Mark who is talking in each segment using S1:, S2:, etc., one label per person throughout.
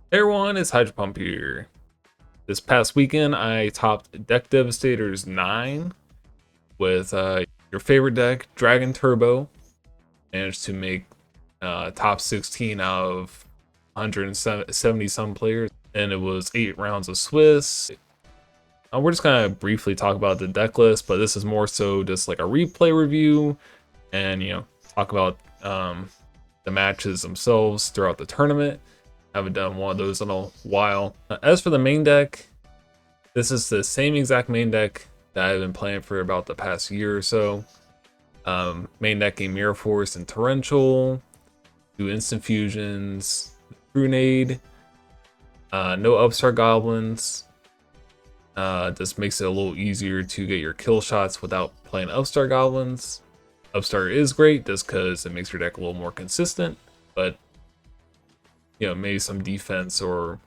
S1: Hey everyone, it's Hydro Pump here. This past weekend, I topped Deck Devastators 9 with your favorite deck, Dragon Turbo. Managed to make top 16 out of 170 some players, and it was 8 rounds of Swiss. We're just gonna briefly talk about the deck list, but this is more so just like a replay review, and talk about the matches themselves throughout the tournament. Haven't done one of those in a while. As for the main deck, this is the same exact main deck that I've been playing for about the past year or so. Main decking Mirror Force and Torrential, do instant fusions, Grenade, no Upstart Goblins. This makes it a little easier to get your kill shots without playing Upstart Goblins. Upstart is great just because it makes your deck a little more consistent, but maybe some defense or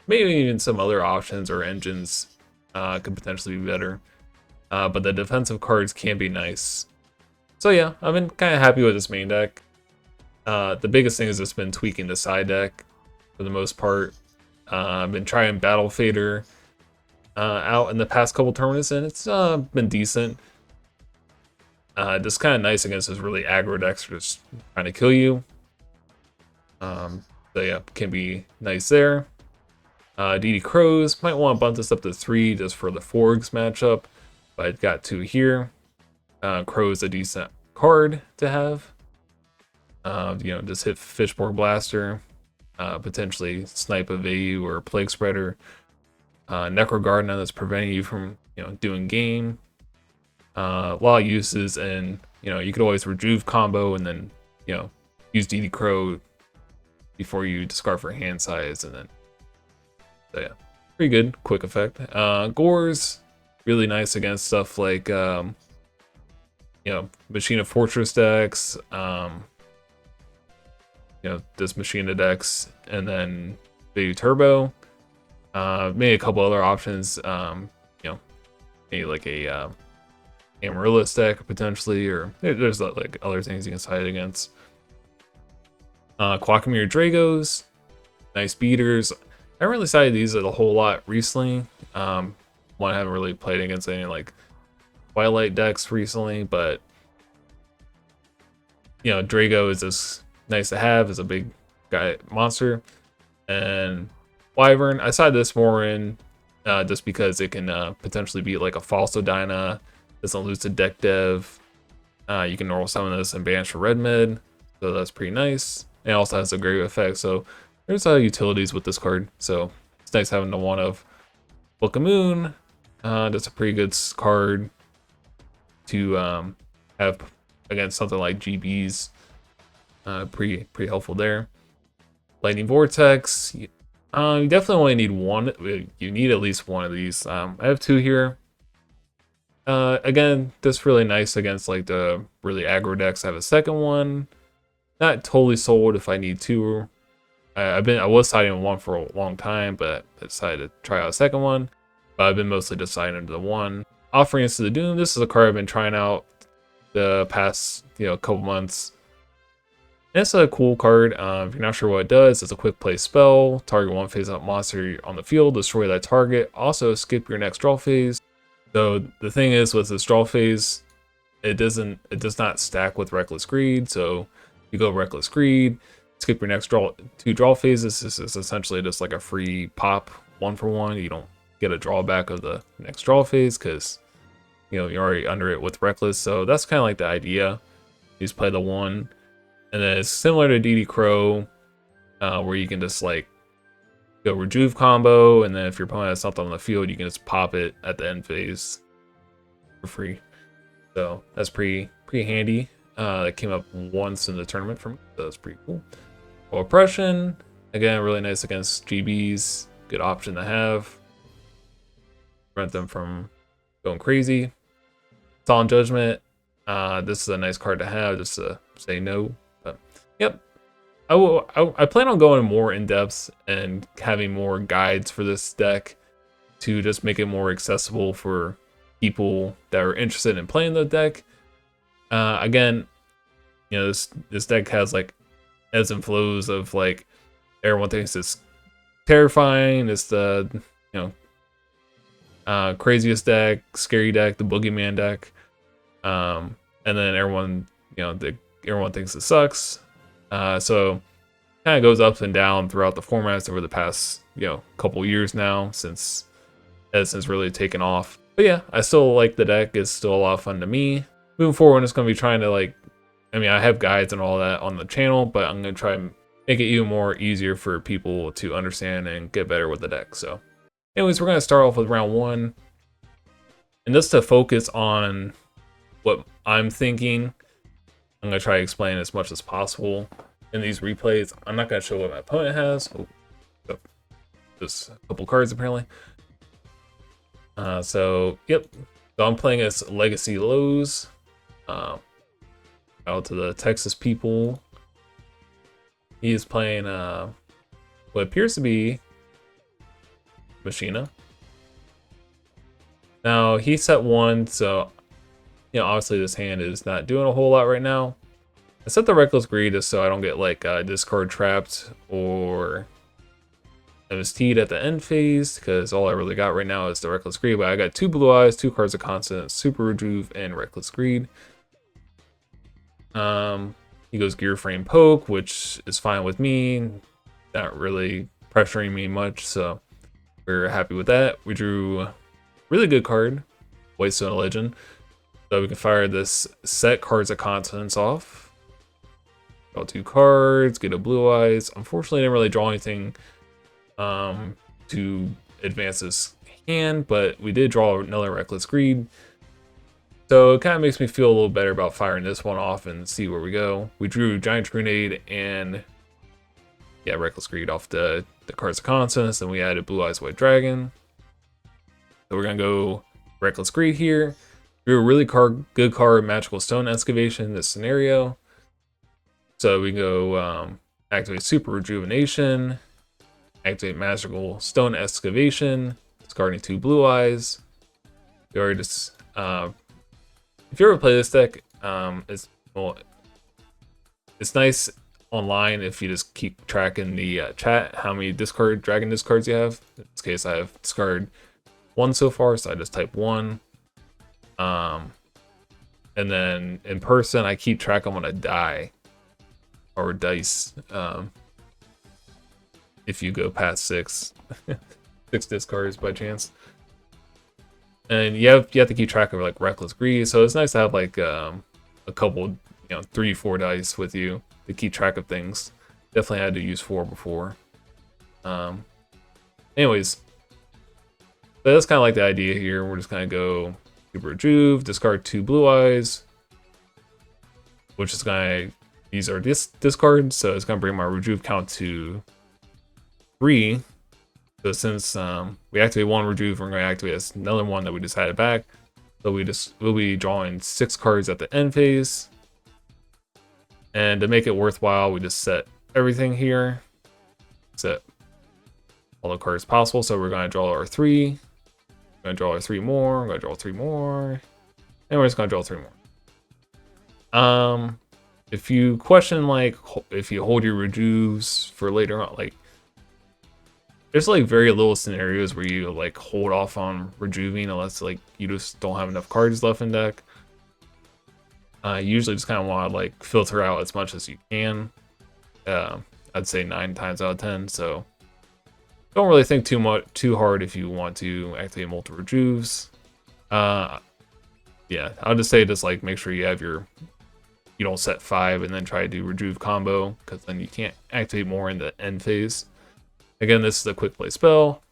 S1: maybe even some other options or engines could potentially be better. But the defensive cards can be nice. So yeah, I've been kind of happy with this main deck. The biggest thing is just been tweaking the side deck for the most part. I've been trying Battle Fader out in the past couple tournaments, and it's been decent. Just kind of nice against those really aggro decks just trying to kill you. So yeah, can be nice there. DD Crows, might want to bump this up to 3 just for the Forgs matchup, but I've got 2 here. Crow's a decent card to have. Just hit Fishborg Blaster, potentially snipe a Vayu or Plague Spreader. Necro Gardener that's preventing you from doing game. A lot of uses, and you could always Rejuve combo and then use DD Crow before you discard for hand size, and then so yeah, pretty good quick effect. Gore's really nice against stuff like Machina Fortress decks, this Machina decks, and then Vayu Turbo. Maybe a couple other options, maybe like a Amaryllis deck potentially, or there's like other things you can side against. Quackmere Dragos, nice beaters. I haven't really sided these a whole lot recently. One, I haven't really played against any like Twilight decks recently, but Drago is just nice to have as a big guy monster. And Wyvern, I sided this more in just because it can potentially beat like a Falso doesn't lose to deck dev. You can normal summon this and banish for red mid, so that's pretty nice. It also has a great effect, so there's utilities with this card, so it's nice having the one of Book of Moon. That's a pretty good card to have against something like GBs. Pretty helpful there. Lightning Vortex. You definitely only need one. You need at least one of these. I have 2 here. Again, that's really nice against like the really aggro decks. I have a second one. Not totally sold if I need 2. I was siding on 1 for a long time, but I decided to try out a second one. But I've been mostly deciding into the 1. Offerings to the Doom. This is a card I've been trying out the past couple months. And it's a cool card. If you're not sure what it does, it's a quick play spell. Target 1 phase up monster on the field, destroy that target. Also skip your next draw phase. So the thing is with this draw phase, it does not stack with Reckless Greed. So you go Reckless Greed, skip your next 2 draw phases. This is essentially just like a free pop 1-for-1. You don't get a drawback of the next draw phase because you're already under it with Reckless. So that's kind of like the idea. You just play the 1, and then it's similar to DD Crow, where you can just like go Rejuve combo, and then if your opponent has something on the field, you can just pop it at the end phase for free. So that's pretty handy. That came up once in the tournament for me, so that's pretty cool. Oppression, again, really nice against GBs. Good option to have. Prevent them from going crazy. Solemn Judgment. This is a nice card to have, just to say no. But yep. I plan on going more in depth and having more guides for this deck to just make it more accessible for people that are interested in playing the deck. Again, this deck has like ebbs and flows of like everyone thinks it's terrifying. It's the craziest deck, scary deck, the boogeyman deck. And then everyone everyone thinks it sucks. So kind of goes up and down throughout the formats over the past couple years now since Edison's really taken off. But yeah, I still like the deck. It's still a lot of fun to me. Moving forward, I'm just going to be trying to I have guides and all that on the channel, but I'm going to try and make it even more easier for people to understand and get better with the deck. So anyways, we're going to start off with round 1. And just to focus on what I'm thinking, I'm going to try to explain as much as possible in these replays. I'm not going to show what my opponent has. Oh, just a couple cards apparently. So I'm playing as Legacy Lows. Out to the Texas people. He is playing what appears to be Machina. Now he set 1, so obviously this hand is not doing a whole lot right now. I set the Reckless Greed just so I don't get discard trapped or MST'd at the end phase, because all I really got right now is the Reckless Greed. But I got 2 Blue Eyes, 2 cards of Constant, Super Rejuve, and Reckless Greed. He goes Gear Frame Poke, which is fine with me, not really pressuring me much, so we're happy with that. We drew a really good card, Whitestone Legend, so we can fire this set Cards of Continents off. Draw 2 cards, get a Blue Eyes. Unfortunately, I didn't really draw anything to advance this hand, but we did draw another Reckless Greed. So it kind of makes me feel a little better about firing this one off and see where we go. We drew Giant Grenade and Reckless Greed off the Cards of Consonance, and we added Blue Eyes White Dragon. So we're gonna go Reckless Greed here. Drew a really good card, Magical Stone Excavation in this scenario. So we can go activate Super Rejuvenation, activate Magical Stone Excavation, discarding 2 Blue Eyes. We already just if you ever play this deck, it's nice online if you just keep tracking the chat, how many dragon discards you have. In this case, I have discarded 1 so far, so I just type 1. And then in person, I keep track on a die or dice. If you go past 6, 6 discards by chance. And you have to keep track of Reckless Greed, so it's nice to have a couple 3-4 dice with you to keep track of things. Definitely had to use 4 before. Anyways, but that's kind of the idea here. We're just gonna go Super Rejuve, discard 2 Blue Eyes, which is these are discards, so it's gonna bring my Rejuve count to 3. So since we activate 1 Rejuve, we're going to activate another one that we just added back. So we'll be drawing 6 cards at the end phase. And to make it worthwhile, we just set everything here. Set all the cards possible. So we're going to draw our 3. We're going to draw our 3 more. We're going to draw 3 more. And we're just going to draw 3 more. If you question if you hold your Rejuves for later on, there's very little scenarios where you hold off on Rejuving unless you just don't have enough cards left in deck. You usually just kind of want to filter out as much as you can. I'd say 9 times out of 10. So don't really think too hard if you want to activate multiple Rejuves. Yeah, I'll just say make sure you have you don't set 5 and then try to do Rejuve combo, because then you can't activate more in the end phase. Again, this is a quick play spell.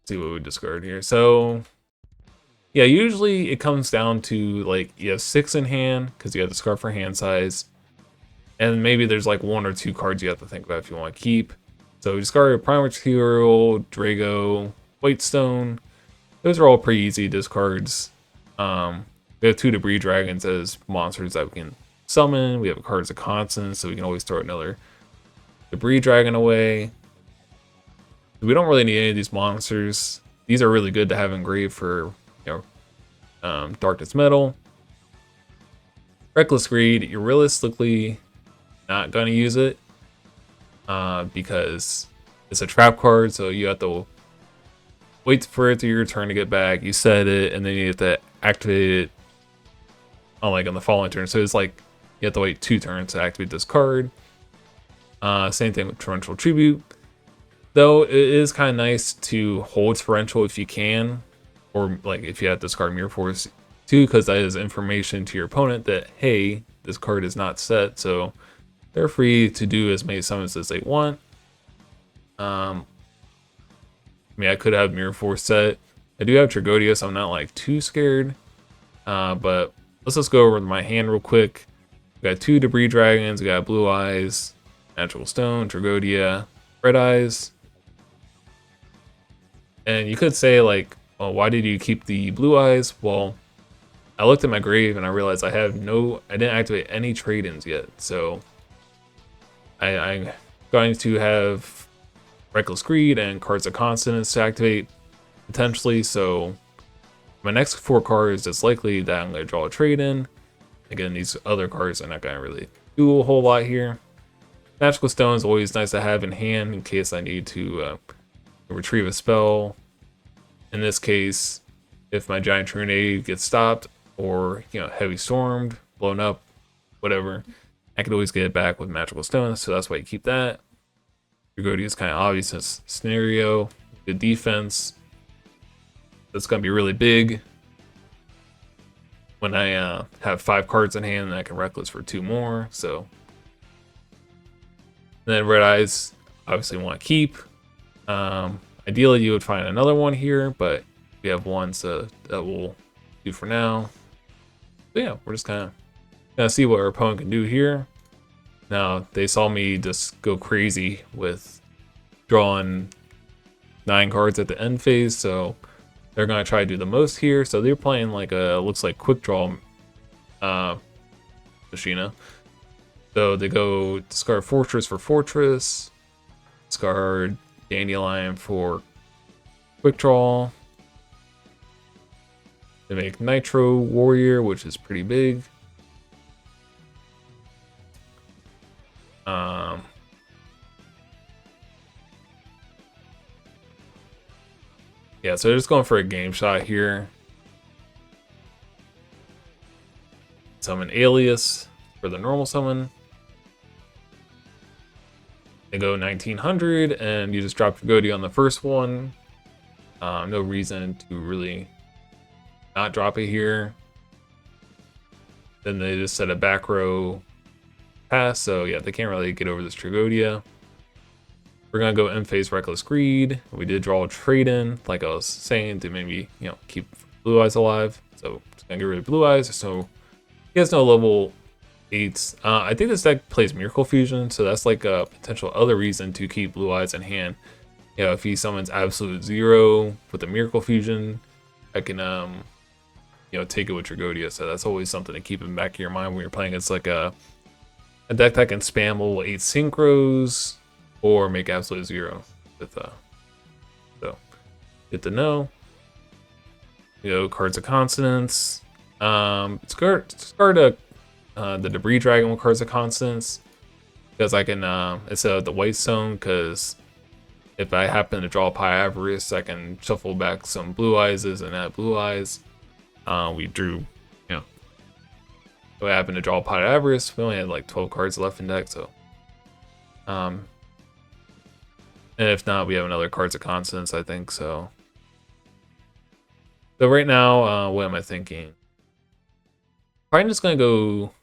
S1: Let's see what we discard here. So, yeah, usually it comes down to you have 6 in hand because you have to discard for hand size, and maybe there's 1 or 2 cards you have to think about if you want to keep. So we discard Prime Material, Drago, Whitestone. Those are all pretty easy discards. We have 2 Debris Dragons as monsters that we can summon. We have Cards of Constants, so we can always throw another Debris Dragon away. We don't really need any of these monsters. These are really good to have engraved for Darkness Metal. Reckless Greed, you're realistically not gonna use it because it's a trap card, so you have to wait for it to your turn to get back. You set it, and then you have to activate it on the following turn. So it's like you have to wait 2 turns to activate this card. Same thing with Torrential Tribute. Though it is kind of nice to hold Torrential if you can, or like if you have to discard Mirror Force too, because that is information to your opponent that, hey, this card is not set, so they're free to do as many summons as they want. I mean, I could have Mirror Force set. I do have Tragodia, so I'm not like too scared. But let's just go over my hand real quick. We got 2 Debris Dragons, we got Blue Eyes, Magical Stone, Tragodia, Red Eyes. And you could say like, well, why did you keep the Blue Eyes? Well, I looked at my grave and I realized I didn't activate any trade-ins yet. So I'm going to have Reckless Greed and Cards of Consonance to activate potentially. So my next 4 cards, it's likely that I'm going to draw a trade-in. Again, these other cards are not going to really do a whole lot here. Magical Stone is always nice to have in hand in case I need to retrieve a spell. In this case, if my Giant Tornado gets stopped or heavy stormed, blown up, whatever, I could always get it back with Magical Stone. So that's why you keep that. Tragodia is kind of obvious in this scenario. Good defense. That's gonna be really big when I have 5 cards in hand and I can Reckless for 2 more. So and then Red Eyes, obviously want to keep. Ideally, you would find another one here, but we have one, so that will do for now. But yeah, we're just kind of gonna see what our opponent can do here. Now, they saw me just go crazy with drawing 9 cards at the end phase, so they're gonna try to do the most here. So they're playing like looks like Quickdraw Machina. So they go discard Fortress for Fortress, discard Dandelion for Quickdraw. They make Nitro Warrior, which is pretty big. Yeah, so they're just going for a game shot here. Summon Alias for the normal summon. They go 1900, and you just drop Tragodia on the first one. No reason to really not drop it here. Then they just set a back row pass, so yeah, they can't really get over this Tragodia. We're gonna go end phase Reckless Greed. We did draw a trade-in, like I was saying, to maybe keep Blue Eyes alive. So just gonna get rid of Blue Eyes. So he has no level 8s. I think this deck plays Miracle Fusion, so that's like a potential other reason to keep Blue Eyes in hand. If he summons Absolute Zero with a Miracle Fusion, I can take it with Tragodia. So that's always something to keep in the back of your mind when you're playing. It's like a deck that can spam level 8 synchros or make Absolute Zero with so good to know. Cards of Consonance. Discard the Debris Dragon with Cards of Consonance, because I can instead of the White Stone, because if I happen to draw Pyavris, I can shuffle back some Blue Eyes and add Blue Eyes. We drew, if I happen to draw Pyavris, we only had like 12 cards left in deck, so and if not, we have another Cards of Consonance, I think. So right now, what am I thinking? Probably just gonna go.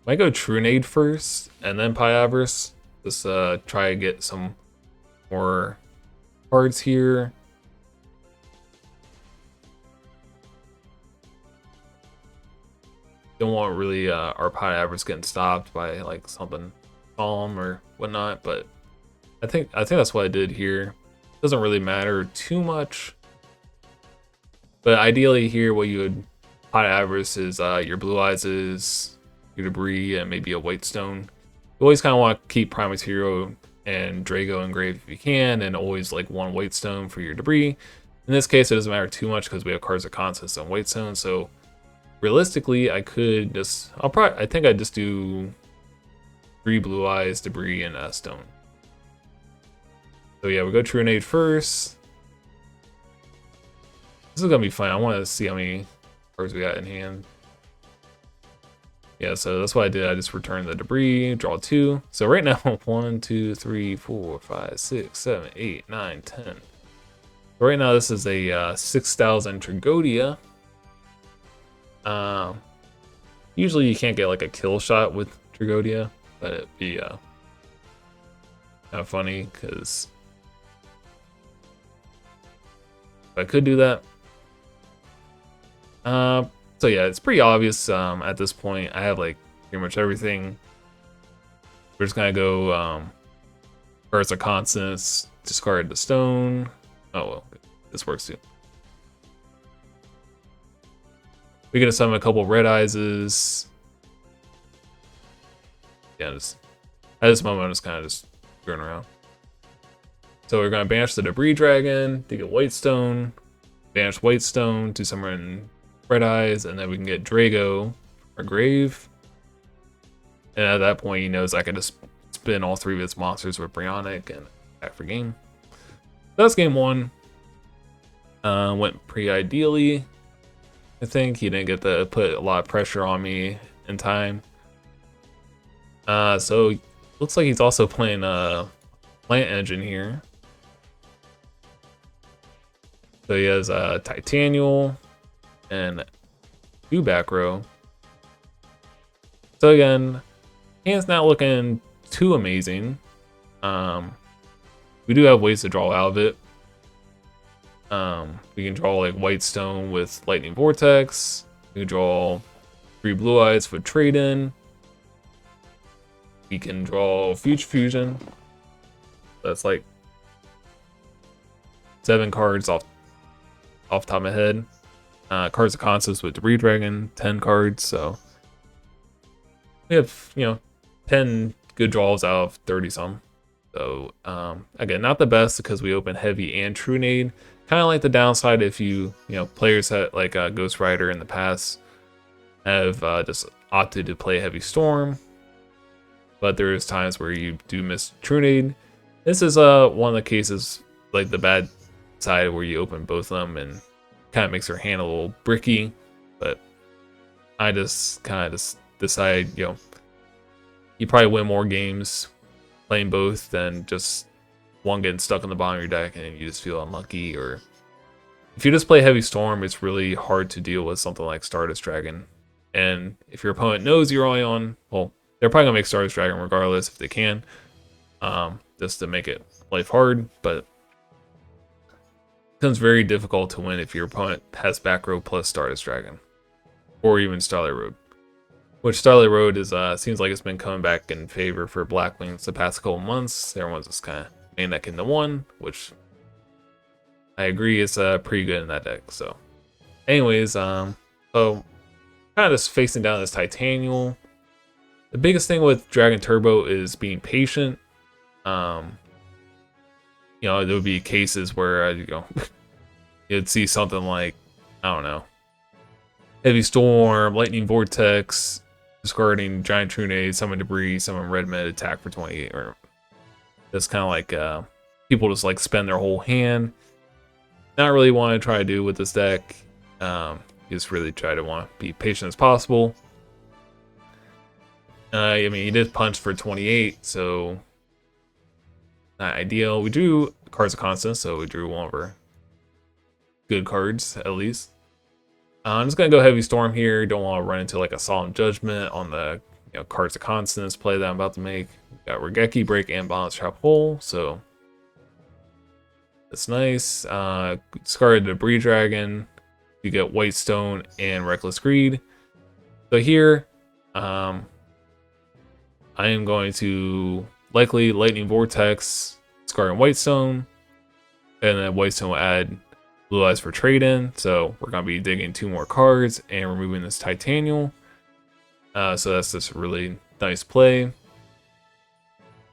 S1: Might go Trunade first, and then Pyavris. Just try to get some more cards here. Don't want really our Pyavris getting stopped by like something calm or whatnot, but I think that's what I did here. Doesn't really matter too much, but ideally here, what you would Pyavris is your Blue Eyes, is your Debris, and maybe a White Stone. You always kind of want to keep Primus Hero and Drago engraved if you can, and always like 1 White Stone for your Debris. In this case, it doesn't matter too much because we have Cards of Consonance and White Stone, so realistically, I could just, I think I'd just do 3 blue eyes, debris, and stone. So yeah, we go Trunade first. This is gonna be fun. I want to see how many cards we got in hand. Yeah, so that's what I did. I just returned the debris, draw 2. So right now, 1, 2, 3, 4, 5, 6, 7, 8, 9, 10. So right now, this is a 6,000 Trigodia. Usually you can't get like a kill shot with Trigodia, but it'd be kind of funny because I could do that. So yeah, it's pretty obvious at this point. I have like pretty much everything. We're just gonna go cards of constants, discard the stone. Oh well, this works too. We're gonna summon a couple red eyes. Yeah, just, at this moment I'm just kind of just screwing around. So we're gonna banish the debris dragon to get white stone, banish white stone to summon red eyes, and then we can get Drago or grave. And at that point he knows I can just spin all 3 of his monsters with Brionic and attack for game. That's game 1. Went pretty ideally. I think he didn't get to put a lot of pressure on me in time. So looks like he's also playing Plant Engine here. So he has Titanial and 2 back row. So again, hand's not looking too amazing. We do have ways to draw out of it. We can draw like white stone with lightning vortex. We can draw 3 blue eyes for trade in. We can draw future fusion. That's like 7 cards off top of my head. Cards of concepts with debris dragon, 10 cards. So we have 10 good draws out of 30 some. So again, not the best because we open heavy and Trunade. Kind of like the downside if players that like Ghost Rider in the past have just opted to play Heavy Storm, but there's times where you do miss Trunade. This is one of the cases, like the bad side, where you open both of them and kind of makes your hand a little bricky. But I just kind of just decide, you probably win more games playing both than just one getting stuck on the bottom of your deck and you just feel unlucky. Or if you just play Heavy Storm, it's really hard to deal with something like Stardust Dragon. And if your opponent knows you're only on, well, they're probably gonna make Stardust Dragon regardless if they can, just to make it life hard. But it becomes very difficult to win if your opponent has back row plus Stardust Dragon, or even Starlight Road. Which Starlight Road is seems like it's been coming back in favor for Blackwing the past couple months. Everyone's just kind of main deck into one, which I agree is pretty good in that deck. So anyways, so kind of just facing down this Titanial. The biggest thing with Dragon Turbo is being patient. There would be cases where you'd see something like, I don't know, Heavy Storm, Lightning Vortex, discarding Giant Trunade, summon Debris, summon Red Med, attack for 28, or it's kind of like people just like spend their whole hand. Not really want to try to do with this deck. You just really try to want to be patient as possible. I mean, he did punch for 28, so not ideal. We drew cards of constants, so we drew one of our good cards at least. I'm just gonna go Heavy Storm here. Don't want to run into like a Solemn Judgment on the cards of constants play that I'm about to make. Got Regeki, Break, and Balance Trap Hole, so that's nice. Discarded Debris Dragon. You get White Stone and Reckless Greed. So here, I am going to likely Lightning Vortex, discarding White Stone, and then White Stone will add Blue Eyes for trade in. So we're going to be digging 2 more cards and removing this Titanial. So that's just a really nice play.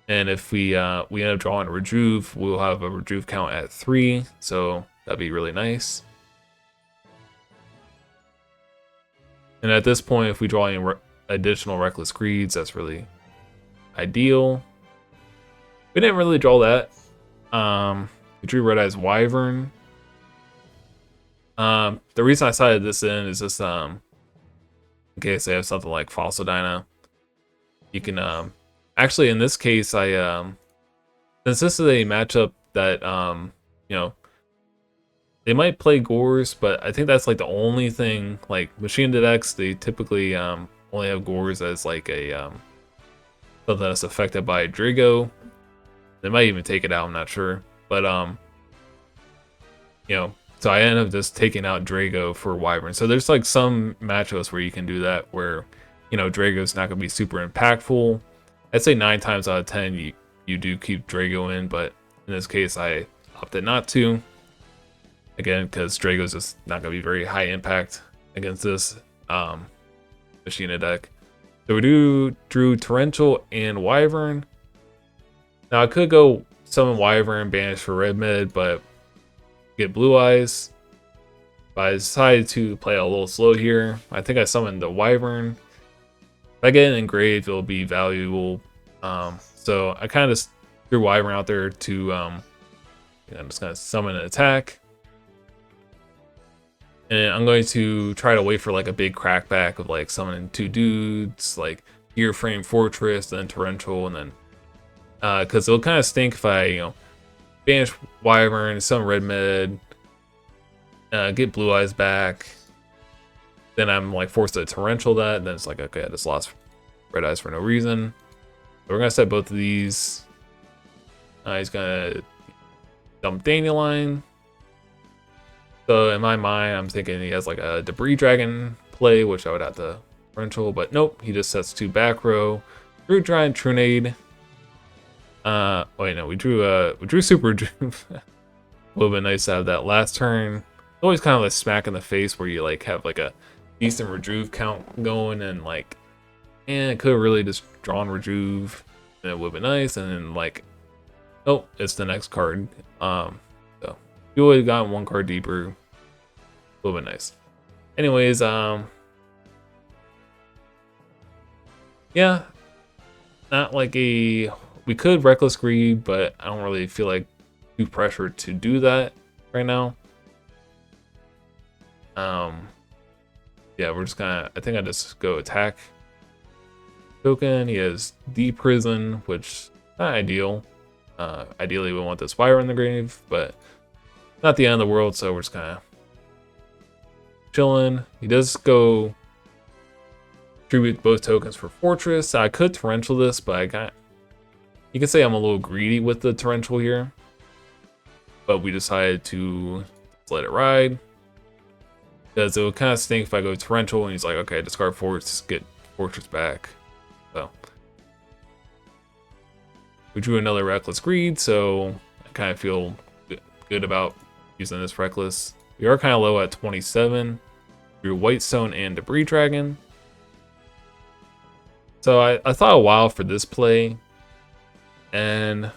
S1: And if we end up drawing a Rejuve, we'll have a Rejuve count at 3. So that'd be really nice. And at this point, if we draw any additional Reckless Greeds, that's really ideal. We didn't really draw that. We drew Red Eyes Wyvern. The reason I cited this in is just in case they have something like Fossil Dyna. You can actually, in this case, since this is a matchup that you know, they might play Gores, but I think that's like the only thing. Like Machina decks, they typically only have Gores as like a something that's affected by Drago. They might even take it out, I'm not sure. But you know, so I end up just taking out Drago for Wyvern. So there's like some matchups where you can do that where, you know, Drago's not gonna be super impactful. I'd say 9 times out of 10 you do keep Drago in, but in this case I opted not to. Again, because Drago's just not gonna be very high impact against this Machina deck. So we drew Torrential and Wyvern. Now I could go summon Wyvern, banish for red mid, but get Blue Eyes. But I decided to play a little slow here. I think I summoned the Wyvern. If I get it engraved, it'll be valuable. So I kind of just threw Wyvern out there to I'm just gonna summon an attack. And I'm going to try to wait for like a big crackback of like summoning 2 dudes, like Gear Frame Fortress, then Torrential, and then because it'll kind of stink if I, banish Wyvern, summon red mid, get Blue Eyes back, then I'm like forced to Torrential that, and then it's like, okay, I just lost Red Eyes for no reason. So we're gonna set both of these. He's gonna dump Dandelion. So in my mind, I'm thinking he has like a Debris Dragon play, which I would have to Torrential, but nope, he just sets 2 back row. Drew Giant Trunade. Wait, no, we drew Super Rejuve. A little bit nice to have that last turn. It's always kind of a smack in the face where you like have like a decent Rejuve count going, and like, and it could have really just drawn Rejuve, and it would have been nice, and then like, oh, it's the next card. So you would have gotten 1 card deeper. A little bit nice. Anyways, yeah, not like a. We could Reckless Greed, but I don't really feel like too pressured to do that right now. Yeah, we're just gonna. I think I just go attack. Token. He has D-Prison, which not ideal. Ideally, we want this Wyvern in the grave, but not the end of the world. So we're just kind of chilling. He does go tribute both tokens for Fortress. I could Torrential this, but I got. You can say I'm a little greedy with the Torrential here, but we decided to let it ride because it would kind of stink if I go Torrential and he's like, okay, discard Fortress, get Fortress back. So we drew another Reckless Greed, so I kind of feel good about using this Reckless. We are kind of low at 27. Drew Whitestone and Debris Dragon. So I thought a while for this play. And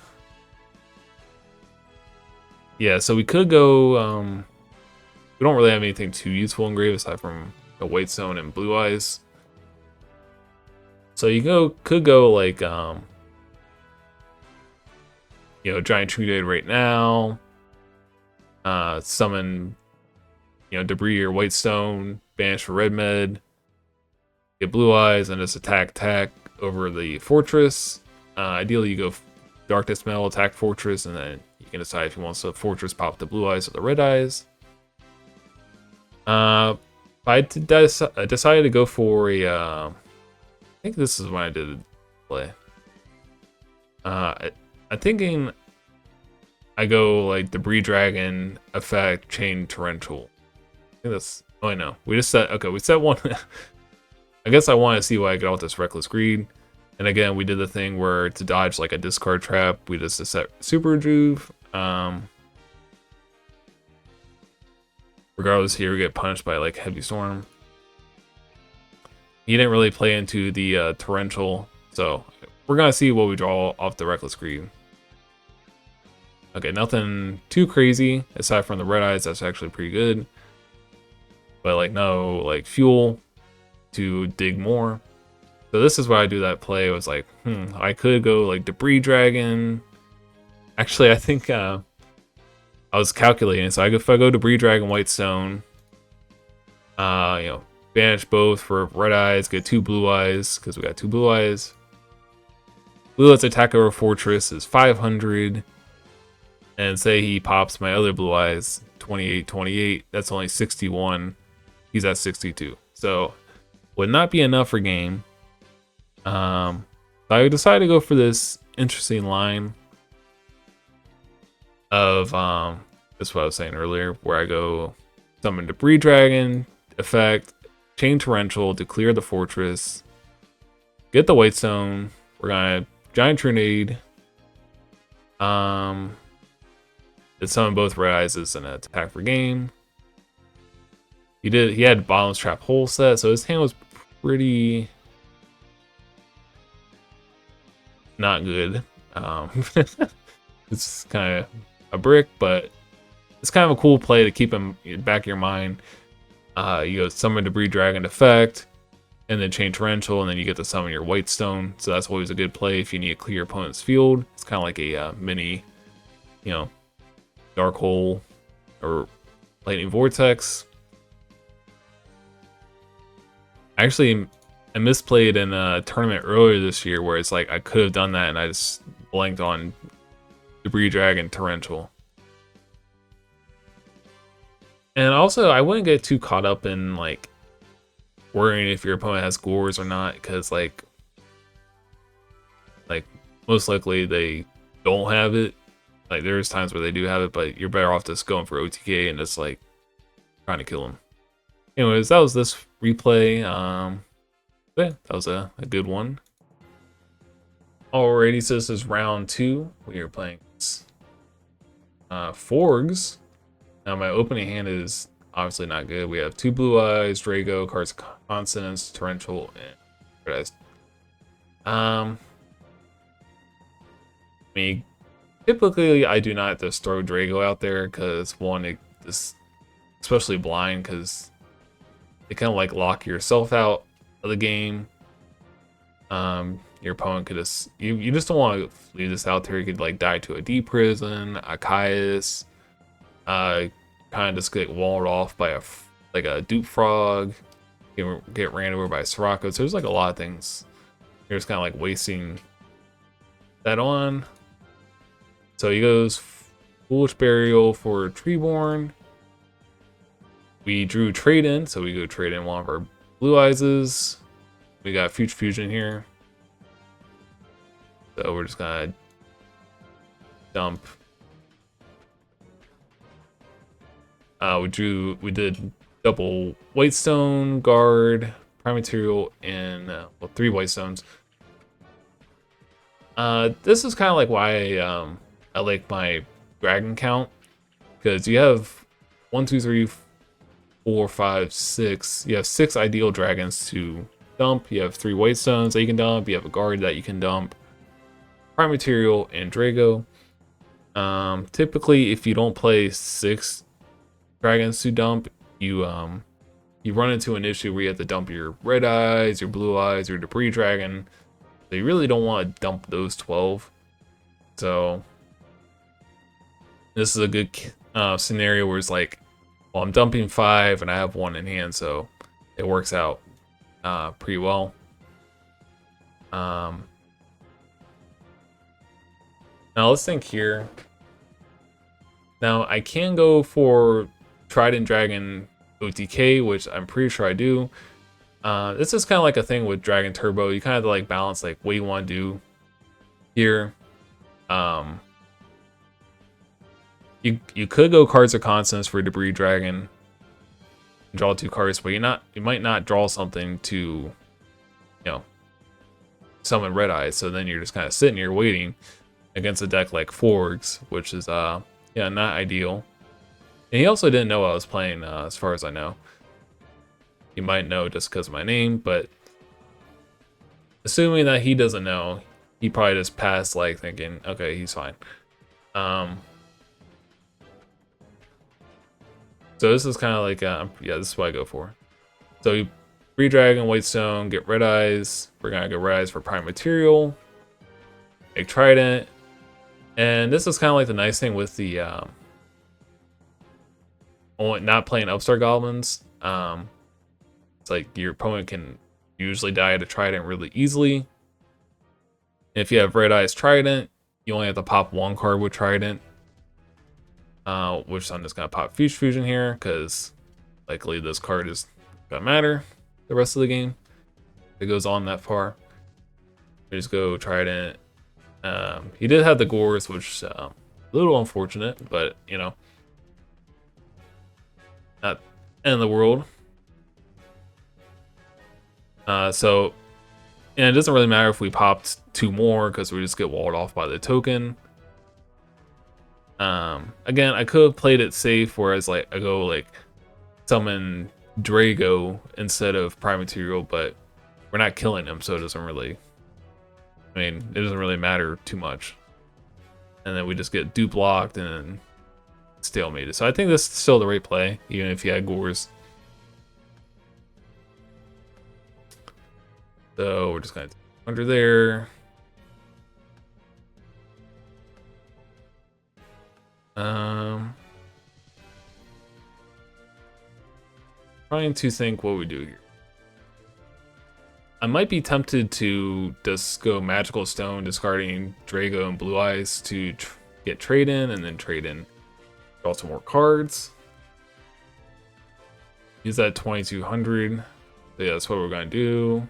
S1: yeah, so we could go, we don't really have anything too useful in grave aside from the Whitestone and Blue Eyes. So you could go like, Giant Trunade right now, summon, Debris or Whitestone, banish for red mid, get Blue Eyes, and just attack over the Fortress. Ideally, you go Darkness Metal, attack Fortress, and then you can decide if you want the Fortress pop the Blue Eyes or the Red Eyes. I decided to go for a. I think this is when I did play. I'm thinking I go like Debris Dragon, effect, Chain Torrential. I think that's. Oh, I know. We just set. Okay, we set one. I guess I want to see what I get out with this Reckless Greed. And again, we did the thing where to dodge like a discard trap, we just set Super Rejuve. Regardless, here we get punished by like Heavy Storm. He didn't really play into the Torrential, so we're gonna see what we draw off the Reckless Greed. Okay, nothing too crazy aside from the Red Eyes. That's actually pretty good, but like no like fuel. to dig more. So this is why I do that play. It was like, I could go like Debris Dragon. Actually, I think I was calculating. So if I go Debris Dragon, White Stone, you know, banish both for red eyes, get 2 blue eyes because we got 2 blue eyes. Blue eyes attack over fortress is 500, and say he pops my other blue eyes 28, 28. That's only 61. He's at 62. So would not be enough for game. So I decided to go for this interesting line of that's what I was saying earlier, where I go summon Debris Dragon effect, chain torrential to clear the fortress, get the White Stone. We're gonna Giant Trinade. It summoned both red eyes as an attack for game. He had Bottomless Trap whole set, so his hand was pretty not good. It's kind of a brick, but it's kind of a cool play to keep him in the back of your mind. You go summon Debris Dragon effect, and then chain torrential, and then you get to summon your White Stone. So that's always a good play if you need to clear your opponent's field. It's kind of like a mini, you know, Dark Hole or Lightning Vortex. Actually, I misplayed in a tournament earlier this year where it's like I could have done that and I just blanked on Debris Dragon Torrential. And also, I wouldn't get too caught up in like worrying if your opponent has Gores or not, because like most likely they don't have it. Like there's times where they do have it, but you're better off just going for OTK and just like trying to kill them. Anyways, that was this replay. Yeah, that was a good one. Alrighty, so this is round 2. We are playing Forgs. Now my opening hand is obviously not good. We have 2 blue eyes, Drago, cards consonants, torrential, and red eyes. I mean, typically I do not just throw Drago out there because one, it just, especially blind, because it kind of like lock yourself out of the game. Your opponent could just you just don't want to leave this out there. You could like die to a D prison, a Caius, kind of just get walled off by a dupe frog, get ran over by a Sirocco. So there's like a lot of things. You're just kind of like wasting that on. So he goes Foolish Burial for Treeborn. We drew Trade In, so we go trade in one of our blue eyes. We got Future Fusion here. So we're just gonna dump. We did double White Stone, Guard, Prime Material, and 3 White Stones. This is kind of like why I like my dragon count, because you have 1, 2, 3, 4, 5, 6. You have 6 ideal dragons to dump. You have 3 White Stones that you can dump. You have a Guard that you can dump. Prime Material and Drago. Typically, if you don't play 6 dragons to dump, you run into an issue where you have to dump your red eyes, your blue eyes, your Debris Dragon. So you really don't want to dump those 12. So this is a good scenario where it's like, well, I'm dumping 5 and I have 1 in hand, so it works out pretty well. Now let's think here. Now I can go for Trident Dragon OTK, which I'm pretty sure I do. This is kind of like a thing with Dragon Turbo. You kind of like balance like what you want to do here. You could go Cards of Consonance for Debris Dragon, draw 2 cards, but you might not draw something to, you know, summon Red Eyes. So then you're just kind of sitting here waiting against a deck like Forgs, which is yeah, not ideal. And he also didn't know I was playing, as far as I know. You might know just because of my name, but assuming that he doesn't know, he probably just passed like thinking, okay, he's fine. So this is kind of like, yeah, this is what I go for. So Green Dragon, White Stone, get Red Eyes. We're gonna get Red Eyes for Prime Material. Make Trident. And this is kind of like the nice thing with the not playing Upstart Goblins. It's like your opponent can usually die to Trident really easily. If you have Red Eyes Trident, you only have to pop one card with Trident. Which I'm just gonna pop Fusion here, because likely this card is gonna matter the rest of the game. It goes on that far. We just go Trident. He did have the Gores, which a little unfortunate, but you know, not end of the world. So, and it doesn't really matter if we popped 2 more because we just get walled off by the token. Again, I could have played it safe, whereas like I go like summon Drago instead of Prime Material, but we're not killing him, so it doesn't really. I mean, it doesn't really matter too much. And then we just get dupe blocked and then stalemated. So I think this is still the right play, even if you had Gores. So we're just gonna under there. Trying to think what we do here. I might be tempted to just go Magical Stone, discarding Drago and Blue Eyes to get trade in, and then trade in, draw some more cards. Use that 2200. So yeah, that's what we're gonna do.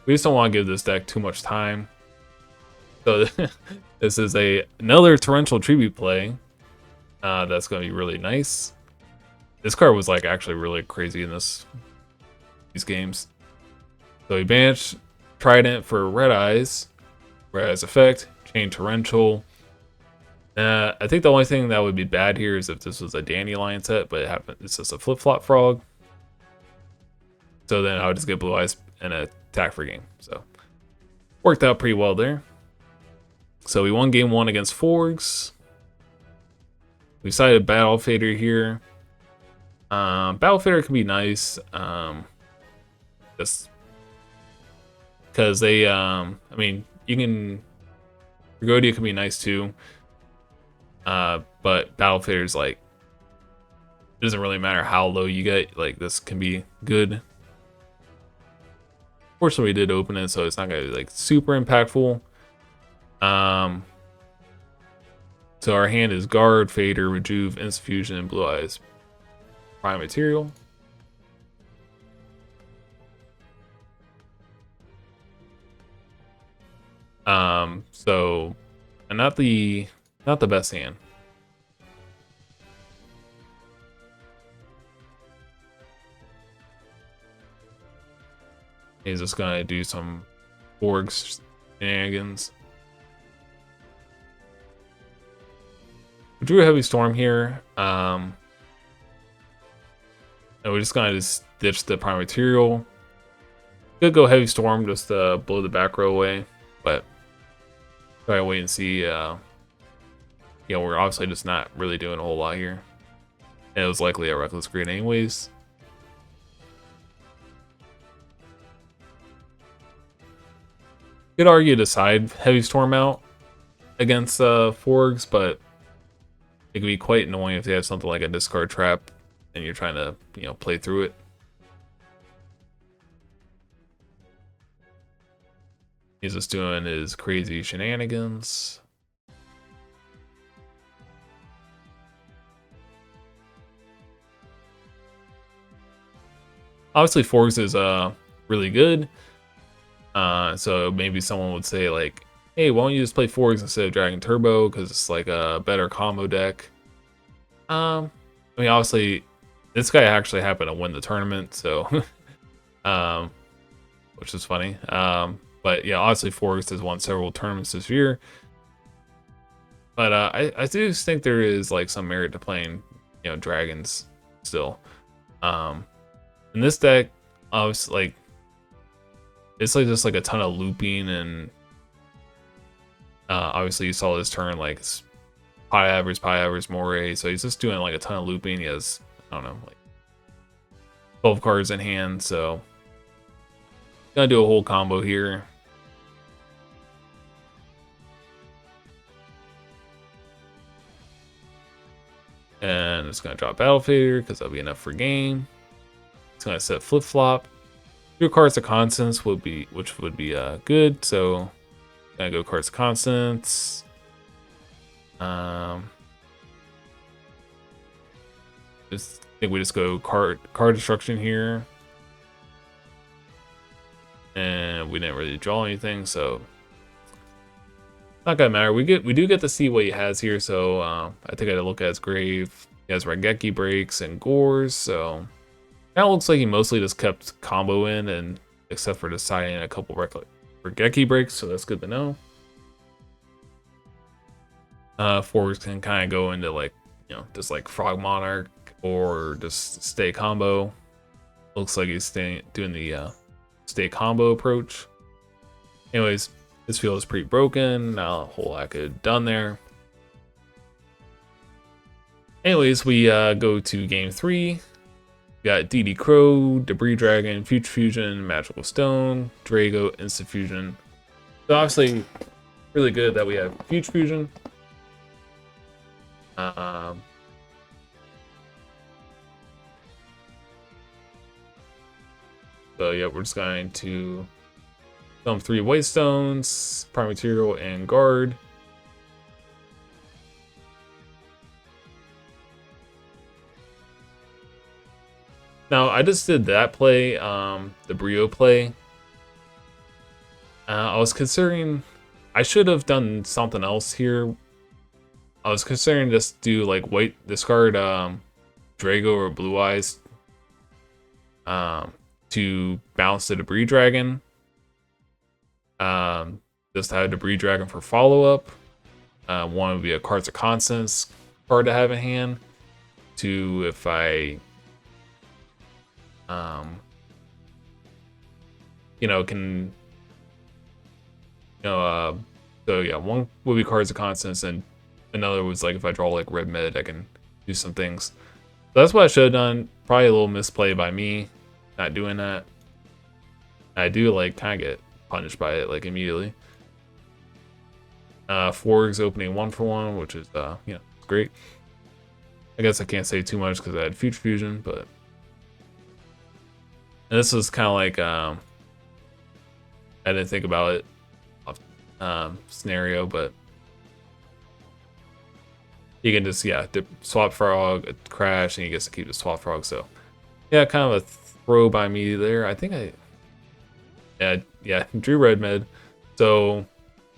S1: We just don't want to give this deck too much time. So this is another Torrential Tribute play. That's gonna be really nice. This card was like actually really crazy in these games. So we banish Trident for Red Eyes. Red Eyes effect, chain Torrential. I think the only thing that would be bad here is if this was a Dandelion set, but it's just a flip-flop frog. So then I would just get Blue Eyes and attack for game. So worked out pretty well there. So we won game 1 against Forgs. We decided Battle Fader here. Battle Fader can be nice. Just because they, I mean, you can. Burgodia can be nice too. But Battle Fader's like, it doesn't really matter how low you get. Like, this can be good. Fortunately, we did open it, so it's not gonna be like super impactful. So our hand is Guard, Fader, Rejuve, Infusion, and Blue Eyes. Prime Material. So, and not the best hand. He's just gonna do some Borgs shenanigans. We drew a Heavy Storm here. And we're just gonna ditch the Prime Material. Could go Heavy Storm just to blow the back row away, but try to wait and see. Yeah, we're obviously just not really doing a whole lot here. And it was likely a Reckless Grid anyways. Could argue to side Heavy Storm out against Forgs, but it can be quite annoying if they have something like a discard trap and you're trying to, play through it. He's just doing his crazy shenanigans. Obviously, Forgs is really good. So maybe someone would say like, hey, why don't you just play Forgs instead of Dragon Turbo, because it's like a better combo deck. I mean, obviously, this guy actually happened to win the tournament, so which is funny. But yeah, obviously Forgs has won several tournaments this year. But I do think there is like some merit to playing, dragons still. In this deck, obviously, like, it's like just like a ton of looping, and obviously you saw this turn like it's Pie Average, Moray, so he's just doing like a ton of looping. He has, I don't know, like 12 cards in hand, so gonna do a whole combo here. And it's gonna drop Battle Fader because that'll be enough for game. It's gonna set flip flop. 2 cards of constants would be, which would be good. So gonna go cards of constants. I think we just go card destruction here, and we didn't really draw anything, so not gonna matter. We do get to see what he has here, so I think I had to look at his grave. He has Raigeki breaks and gores, so kind of looks like he mostly just kept combo in, and except for deciding a couple Raigeki breaks, so that's good to know. Forwards can kind of go into like, you know, just like Frog Monarch or just stay combo. Looks like he's doing the stay combo approach. Anyways, this field is pretty broken. Not a whole lot could have done there. Anyways, we go to game 3. We got DD Crow, Debris Dragon, Future Fusion, Magical Stone, Drago, Instant Fusion. So obviously, really good that we have Future Fusion. So yeah, we're just going to dump 3 white stones, prime material, and guard. Now I just did that play, the Brio play. I was considering I should have done something else here. I was considering just do like white discard Drago or Blue Eyes to bounce the Debris Dragon. Just have Debris Dragon for follow-up. One would be a Cards of Constants card to have in hand. 2, if I you know, can, you know, so yeah, 1 would be Cards of Constants, and another was like if I draw like red mid, I can do some things. So that's what I should have done. Probably a little misplay by me not doing that. I do like kind of get punished by it like immediately. Forg's opening 1 for 1, which is you know, great. I guess I can't say too much because I had Future Fusion, but and this was kind of like I didn't think about it scenario, but you can just, yeah, swap frog, crash, and he gets to keep the swap frog. So yeah, kind of a throw by me there. I think yeah, drew red mid. So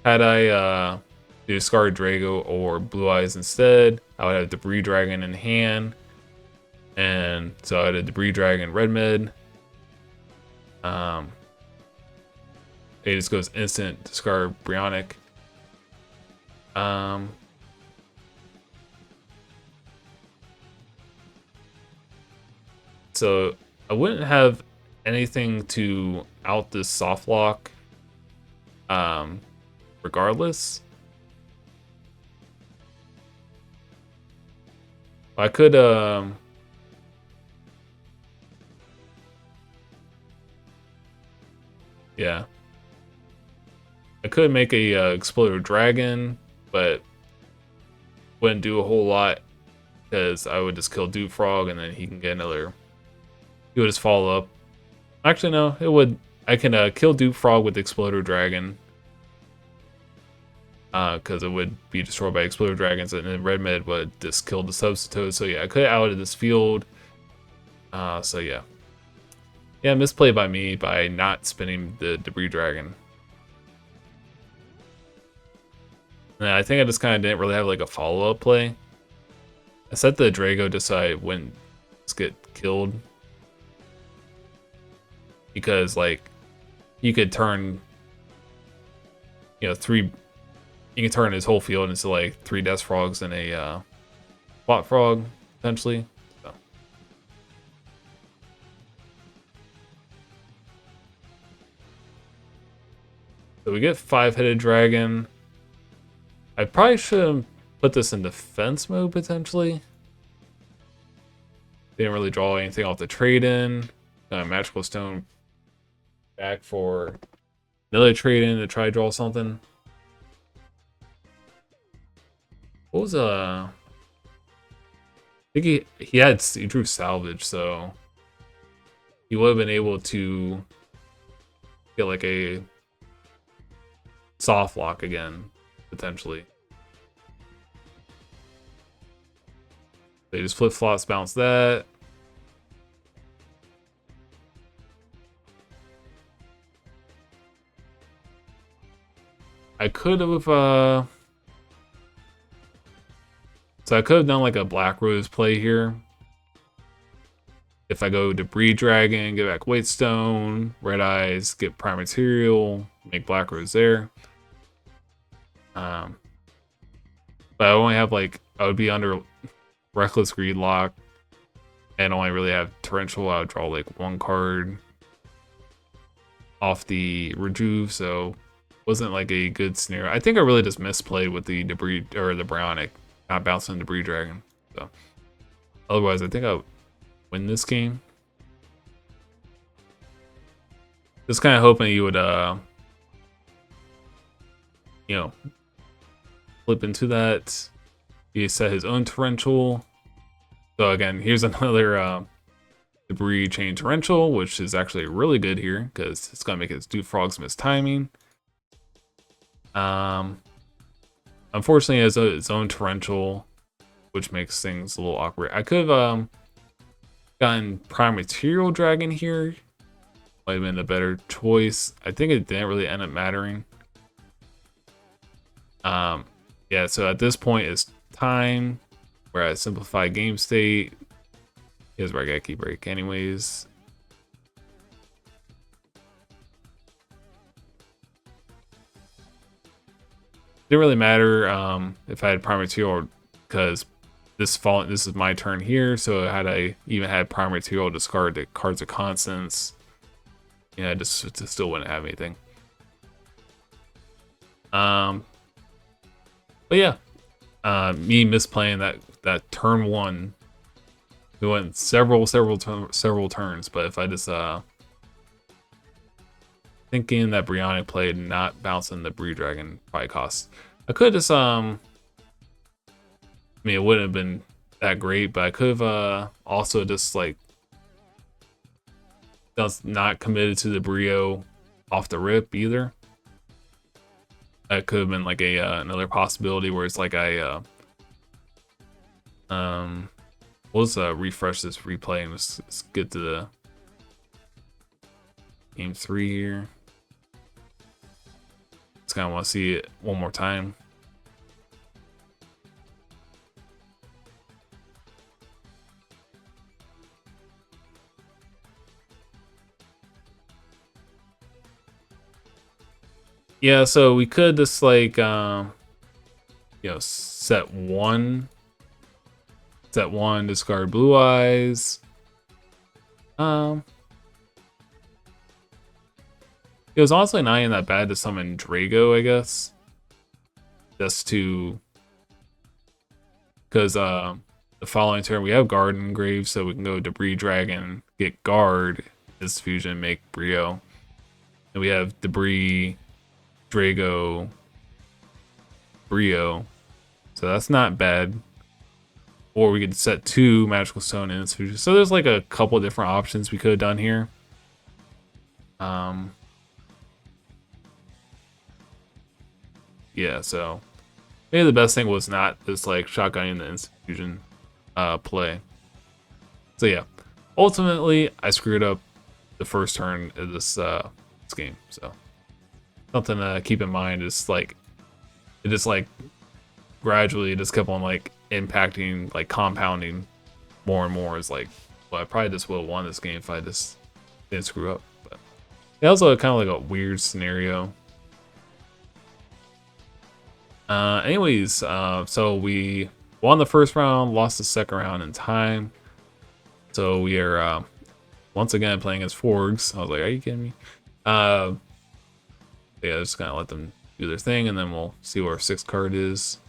S1: had I discard Drago or Blue Eyes instead, I would have Debris Dragon in hand, and so I had a Debris Dragon red mid. It just goes instant discard Brionic. So I wouldn't have anything to out this soft lock, regardless. I could yeah, I could make a Exploder Dragon, but wouldn't do a whole lot because I would just kill Dupe Frog and then he can get another. He would just follow up. Actually, no, it would. I can kill Dupe Frog with Exploder Dragon, because it would be destroyed by Exploder Dragons, and then Red Mid would just kill the Substitute. So yeah, I could have outed this field. So yeah. Yeah, misplay by me by not spinning the Debris Dragon. And I think I just kind of didn't really have like a follow-up play. I set the Drago just so I wouldn't just get killed. Because like, you could turn, you know, you can turn his whole field into like 3 Death Frogs and a Plot Frog, potentially. So we get 5-headed dragon. I probably should have put this in defense mode potentially. Didn't really draw anything off the trade in. Magical Stone back for another trade in to try draw something. What was I think he drew salvage, so he would have been able to get like a soft lock again, potentially. They just flip flops, bounce that. I could have so I could have done like a Black Rose play here. If I go Debris Dragon, get back Weight Stone, Red Eyes, get Prime Material, make Black Rose there. But I only have like, I would be under Reckless Greed Lock and only really have Torrential. I would draw like one card off the Rejuve, so wasn't like a good scenario. I think I really just misplayed with the Debris or the Bionic, not bouncing Debris Dragon. So otherwise, I think I would win this game. Just kind of hoping you would, you know, flip into that. He set his own Torrential. So again, here's another Debris Chain Torrential, which is actually really good here because it's gonna make his two frogs miss timing. Unfortunately, it has its own Torrential, which makes things a little awkward. I could have gotten Prime Material Dragon here. Might have been a better choice. I think it didn't really end up mattering. Yeah, so at this point it's time where I simplify game state. Here's where I gotta keep break anyways. Didn't really matter if I had Prime Material because this is my turn here, so had I even had Prime Material discard the cards of constants, yeah, I still wouldn't have anything. But yeah, me misplaying that turn one. We went several turns, but if I just thinking that Bionic play not bouncing the Bree Dragon probably cost. I could just I mean, it wouldn't have been that great, but I could have also just like just not committed to the Brio off the rip either. That could have been like a another possibility where it's like I let's refresh this replay and let's get to the game 3 here. Just kind of want to see it one more time. Yeah, so we could just like you know, set one, discard Blue Eyes. It was honestly not even that bad to summon Drago, I guess. Just to, because the following turn we have Garden Grave, so we can go Debris Dragon, get Guard, this fusion, make Brio. And we have Debris, Drago, Brio. So that's not bad. Or we could set 2 Magical Stone in this fusion. So there's like a couple different options we could have done here. Yeah, so maybe the best thing was not this like shotgunning the instant fusion play. So yeah, ultimately I screwed up the first turn of this game. So something to keep in mind is like it just like gradually just kept on like impacting, like compounding more and more. Is like, well, I probably just would have won this game if I just didn't screw up. But it also kind of like a weird scenario. Anyways, so we won the first round, lost the second round in time. So we are once again playing as Forgs. I was like, are you kidding me? Yeah, just kind of let them do their thing, and then we'll see where our 6th card is.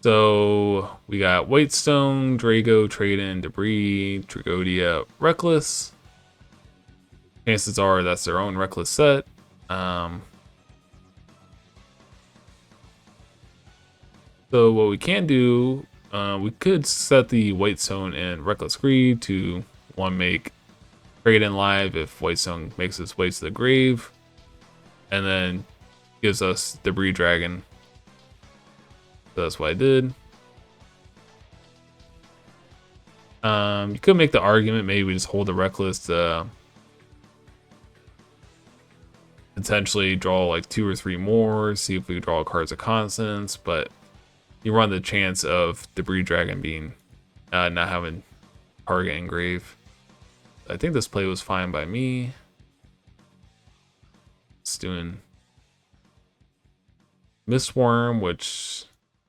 S1: So we got Whitestone, Drago, Trade-in, Debris, Trigodia, Reckless. Chances are that's their own Reckless set. So what we can do, we could set the Whitestone and Reckless Greed to one make Trade-in live if Whitestone makes its way to the grave, and then gives us Debris Dragon. So that's what I did. You could make the argument maybe we just hold the Reckless to potentially draw like 2 or 3 more, see if we draw cards of consonance, but you run the chance of Debris Dragon being not having target engrave. I think this play was fine by me. It's doing Mistworm, which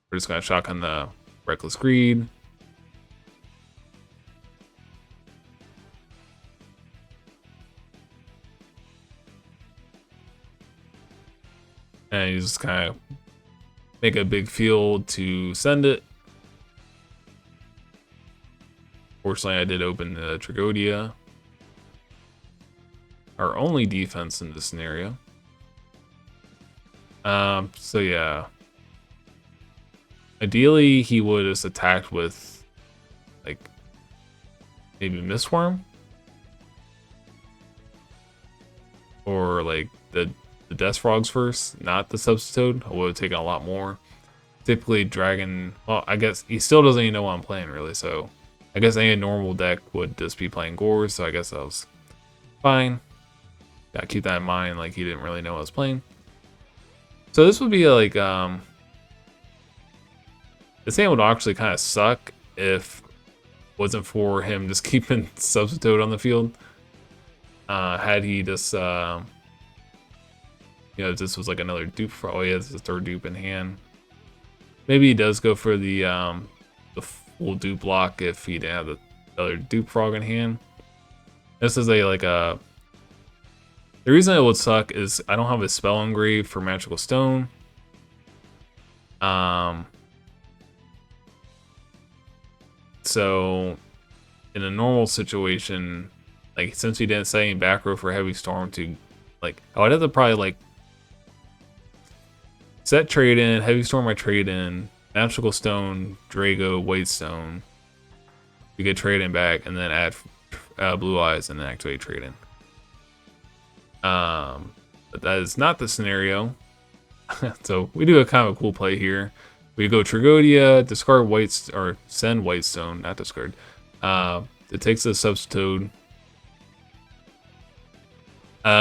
S1: we're just gonna shotgun the Reckless Greed. And you just kind of make a big field to send it. Fortunately, I did open the Trigodia. Our only defense in this scenario. So yeah. Ideally, he would have attacked with, like, maybe Mistworm? Or, like, the Death Frogs first, not the Substitute. I would have taken a lot more. Typically, Dragon... Well, I guess he still doesn't even know what I'm playing, really, so... I guess any normal deck would just be playing Gores, so I guess that was fine. Gotta keep that in mind, like, he didn't really know what I was playing. So this would be, like, this hand would actually kind of suck if it wasn't for him just keeping Substitute on the field. Had he just... you know, this was like another dupe for, oh yeah, this is the third dupe in hand. Maybe he does go for the full dupe block if he didn't have the other dupe frog in hand. This is a the reason it would suck is I don't have a spell engrave for Magical Stone. So in a normal situation, like since he didn't say any back row for Heavy Storm to like, I would have to probably like set Trade-in, Heavy Storm I Trade-in, Magical Stone, Drago, Whitestone. You get Trade-in back, and then add Blue Eyes and then activate Trade-in. But that is not the scenario. So we do a kind of a cool play here. We go Trigodia, discard or send Whitestone, not discard. It takes the Substitute.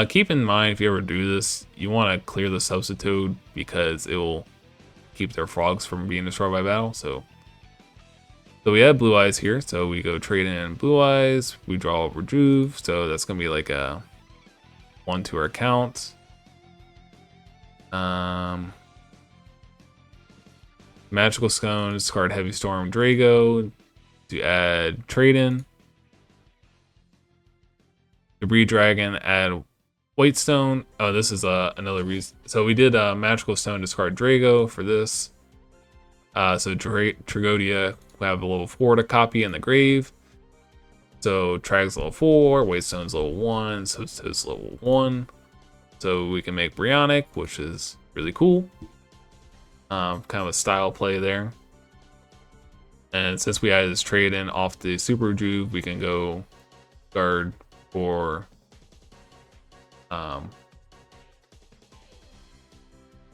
S1: Keep in mind, if you ever do this, you want to clear the Substitute because it will keep their frogs from being destroyed by battle. So we have Blue Eyes here, so we go Trade-in Blue Eyes. We draw Rejuve, so that's gonna be like a 1 to our count. Magical Stone, discard Heavy Storm Drago to add Trade-in. Debris Dragon, add Whitestone. Oh, this is another reason. So we did Magical Stone, discard Drago for this. So Trigodia will have a level 4 to copy in the grave. So Trag's level 4, Whitestone's level 1, Substitute's level 1. So we can make Brionic, which is really cool. Kind of a style play there. And since we added this Trade-in off the Super Rejuve, we can go guard for 2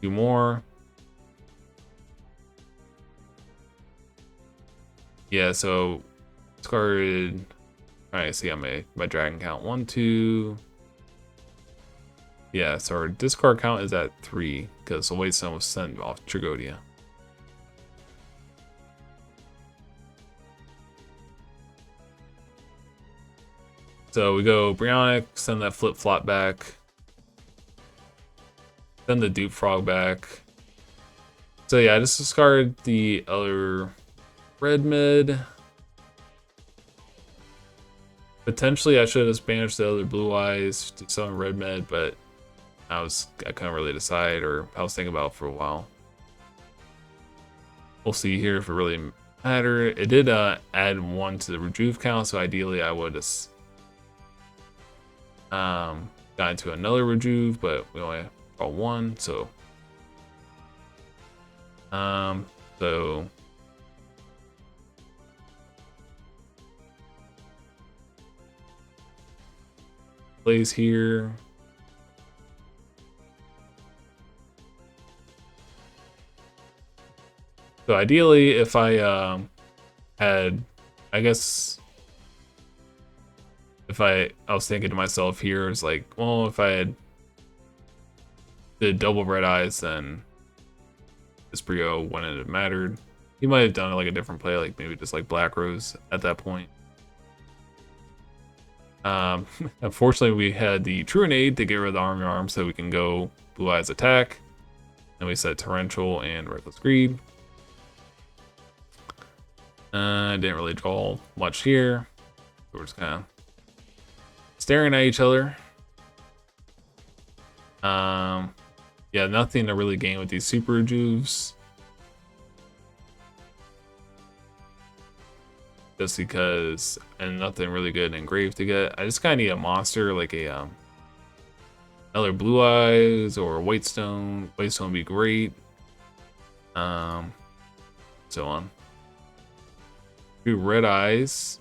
S1: more. Yeah, so discarded. Alright, see on my dragon count 1, 2. Yeah, so our discard count is at 3 because the Whitestone was sent off Trigodia. So we go Brionic, send that flip flop back. Send the dupe frog back. So yeah, I just discarded the other red mid. Potentially I should have just banished the other Blue Eyes to summon red mid, but I couldn't really decide, or I was thinking about it for a while. We'll see here if it really matter. It did add 1 to the rejuve count, so ideally I would just got into another rejuve, but we only got 1, so so plays here. So ideally, if I had, I guess, if I was thinking to myself here, is like, well, if I had did double red eyes, then this Brio wouldn't have mattered. He might have done like a different play, like maybe just like Black Rose at that point. Unfortunately, we had the Truanade to get rid of the Army Arm so we can go Blue Eyes attack. And we set Torrential and Reckless Greed. Didn't really draw much here. So we're just kind of staring at each other. Yeah, nothing to really gain with these super rejuves. Just because, and nothing really good in Grave to get. I just kind of need a monster like a another Blue Eyes or White Stone. White Stone would be great. So on. Do Red Eyes.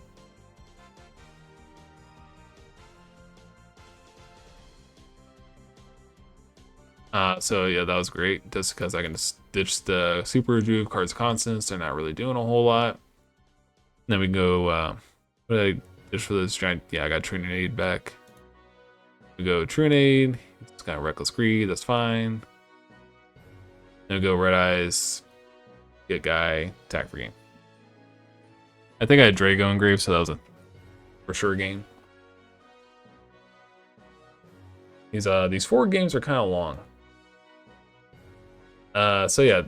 S1: So yeah, that was great. Just because I can just ditch the super rejuve cards constants. They're not really doing a whole lot. And then we go, what did I ditch for this giant? Yeah, I got Truanade back. We go Truanade. It's got Reckless Greed. That's fine. Then we go Red Eyes. Get guy. Attack for game. I think I had Drago and Grave, so that was a for sure game. These 4 games are kind of long. So yeah,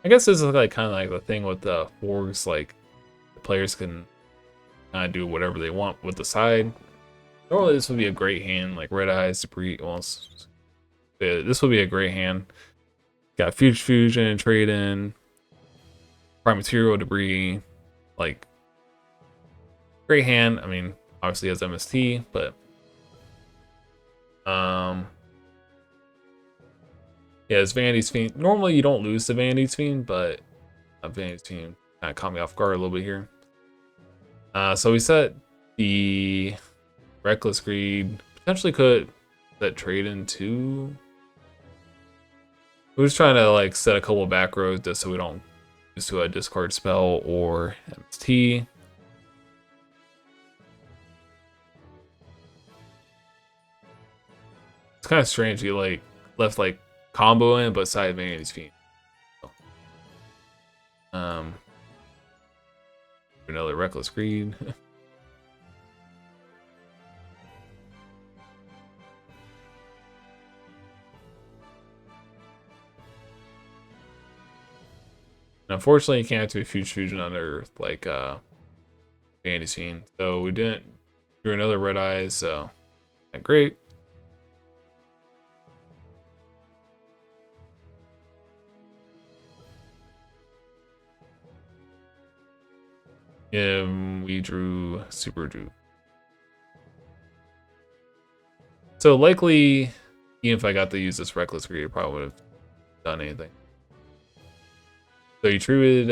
S1: I guess this is like kind of like the thing with the forks, like the players can kind of do whatever they want with the side. Normally this would be a great hand, like Red Eyes, Debris. Well, this would be a great hand. Got Fusion, Trade In, Prime Material, Debris, like great hand. I mean, obviously has MST, but yeah, it's Vanity's Fiend. Normally you don't lose to Vanity's Fiend, but Vanity's Fiend kind of caught me off guard a little bit here. So we set the Reckless Greed. Potentially could set Trade In too. We're just trying to like set a couple back rows just so we don't use to a discard spell or MST. It's kind of strange you like left like combo in but side Vanity's Fiend. Another Reckless Greed. Unfortunately, you can't have to be Fusion under like Vanity's Fiend, so we didn't do another Red Eyes, so not great. We drew Super Drew. So likely, even if I got to use this Reckless Greed, I probably would have done anything. So you treated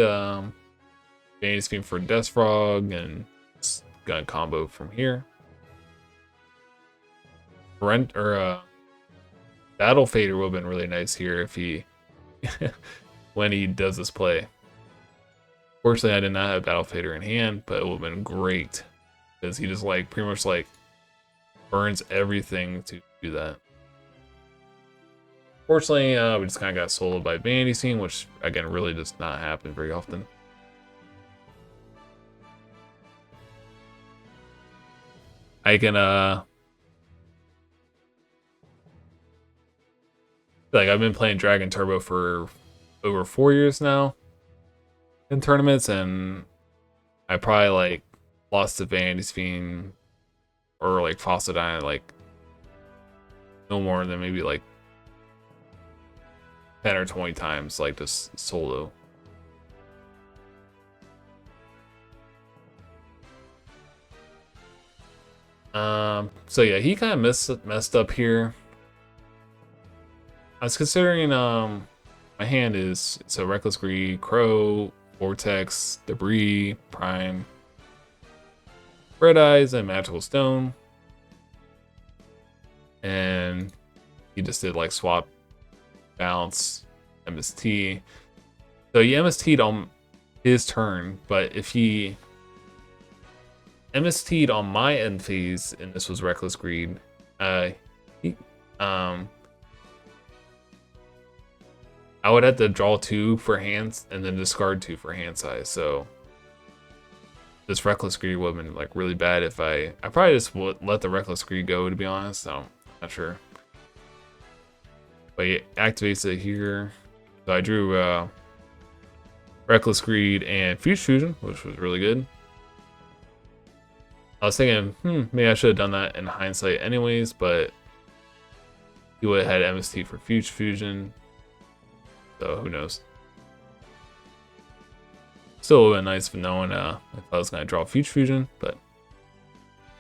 S1: Vanity's Fiend for Death Frog and it's got a combo from here. Battle Fader would have been really nice here if he when he does this play. Fortunately, I did not have Battle Fader in hand, but it would have been great because he just like pretty much like burns everything to do that. Fortunately, we just kind of got soloed by Vanity Scene, which again really does not happen very often. I can like I've been playing Dragon Turbo for over 4 years now in tournaments, and I probably like lost to Vanity's Fiend or like Fossadine like no more than maybe like 10 or 20 times, like just solo. So yeah, he kind of messed up here. I was considering my hand is so Reckless Greed, Crow, Vortex, Debris, Prime, Red Eyes, and Magical Stone. And he just did like swap, bounce, MST. So he MST'd on his turn, but if he MST'd on my end phase, and this was Reckless Greed, he, I would have to draw 2 for hands and then discard 2 for hand size. So this Reckless Greed would have been like really bad if I probably just would let the Reckless Greed go, to be honest. So I'm not sure. But he activates it here. So I drew Reckless Greed and Fusion, which was really good. I was thinking, maybe I should have done that in hindsight anyways, but he would have had MST for Fusion. So who knows? Still would have been nice for knowing if I was gonna draw Fusion, but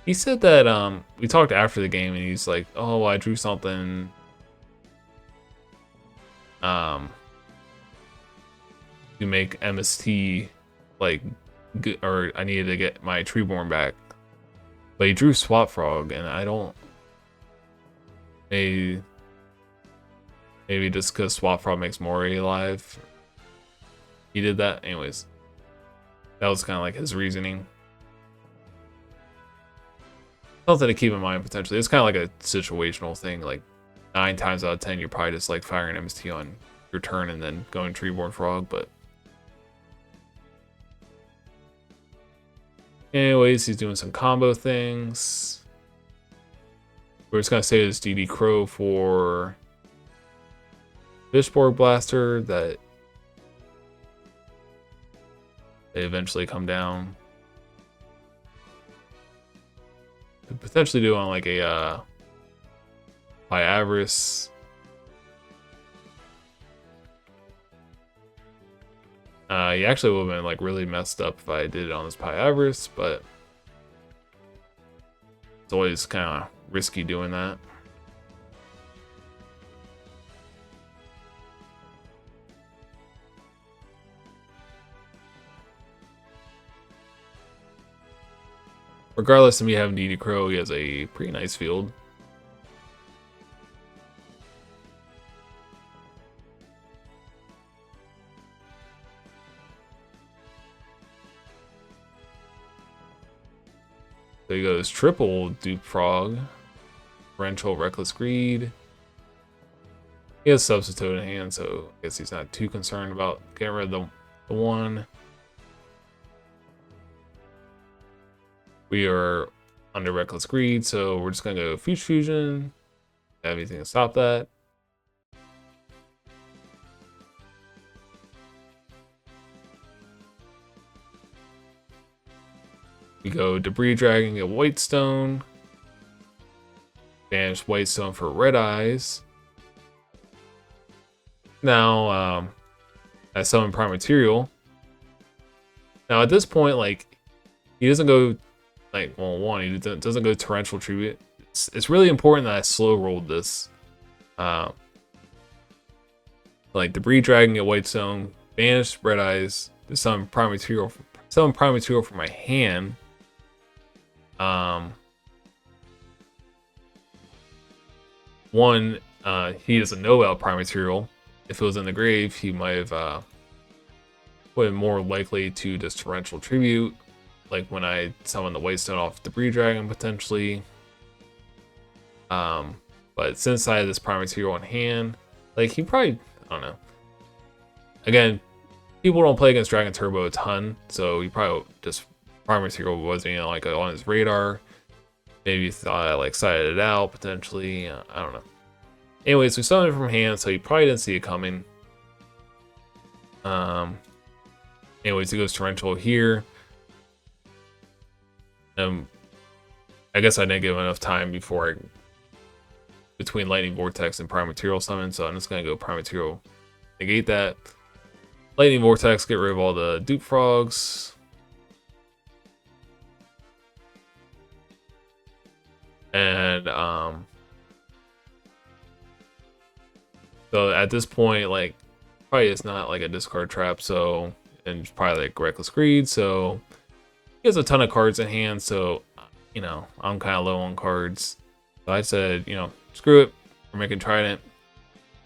S1: he said that we talked after the game and he's like, oh, I drew something to make MST like good, or I needed to get my Treeborn back. But he drew Swap Frog and I don't maybe just because Swap Frog makes Mori alive. He did that. Anyways. That was kind of like his reasoning. Something to keep in mind potentially. It's kind of like a situational thing. Like 9 times out of 10, you're probably just like firing MST on your turn and then going Treeborn Frog. But anyways, he's doing some combo things. We're just gonna say this DD Crow for Fishborg Blaster that they eventually come down. Could potentially do on like a Pyavris. He actually would have been like really messed up if I did it on this Pyavris, but it's always kind of risky doing that. Regardless of me having DD Crow, he has a pretty nice field. So he goes triple Dupe Frog, Torrential Reckless Greed. He has Substitute in hand, so I guess he's not too concerned about getting rid of the one. We are under Reckless Greed, so we're just gonna go Fusion. Have anything to stop that. We go Debris Dragon, get White Stone. Banish White Stone for Red Eyes. Now, I summon Prime Material. Now at this point, like, he doesn't go, like, well, one, he doesn't go Torrential Tribute. It's really important that I slow rolled this. Like, Debris Dragon, get White Stone, Banish Red Eyes, to summon Prime Material for my hand. One, he doesn't know about Prime Material. If it was in the grave, he might have been more likely to just Torrential Tribute, like when I summon the White Stone off Debris Dragon potentially. But since I had this Prime Material in hand, like he probably, I don't know. Again, people don't play against Dragon Turbo a ton, so he probably just Prime Material wasn't like on his radar. Maybe thought I like sided it out potentially. I don't know. Anyways, we summoned it from hand, so he probably didn't see it coming. Anyways, he goes Torrential here. I guess I didn't give him enough time between Lightning Vortex and Prime Material summon, so I'm just gonna go Prime Material, negate that. Lightning Vortex, get rid of all the Dupe Frogs. And so at this point, like, probably it's not like a discard trap, so, and it's probably like Reckless Greed, so he has a ton of cards in hand, so, you know, I'm kind of low on cards. So I said, you know, screw it, we're making Trident,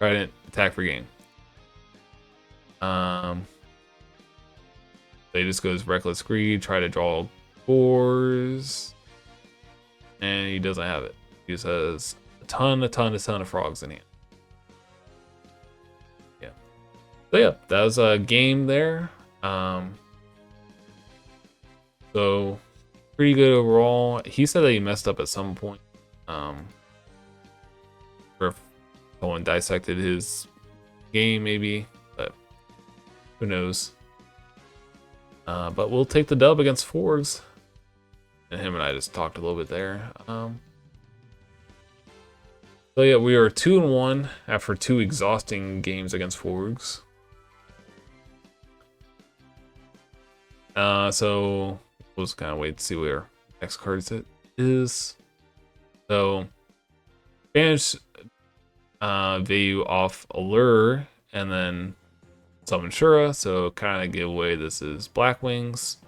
S1: attack for game. They just goes Reckless Greed, try to draw 4s, and he doesn't have it. He just has a ton of frogs in hand. Yeah. So yeah, that was a game there. So pretty good overall. He said that he messed up at some point. Or if someone dissected his game maybe, but who knows. But we'll take the dub against Forgs. And him and I just talked a little bit there. So yeah, we are 2-1 after 2 exhausting games against Forgs. So we'll just kind of wait to see where next card is. So banish Vayu off Allure and then summon Shura. So kind of give away this is Blackwings.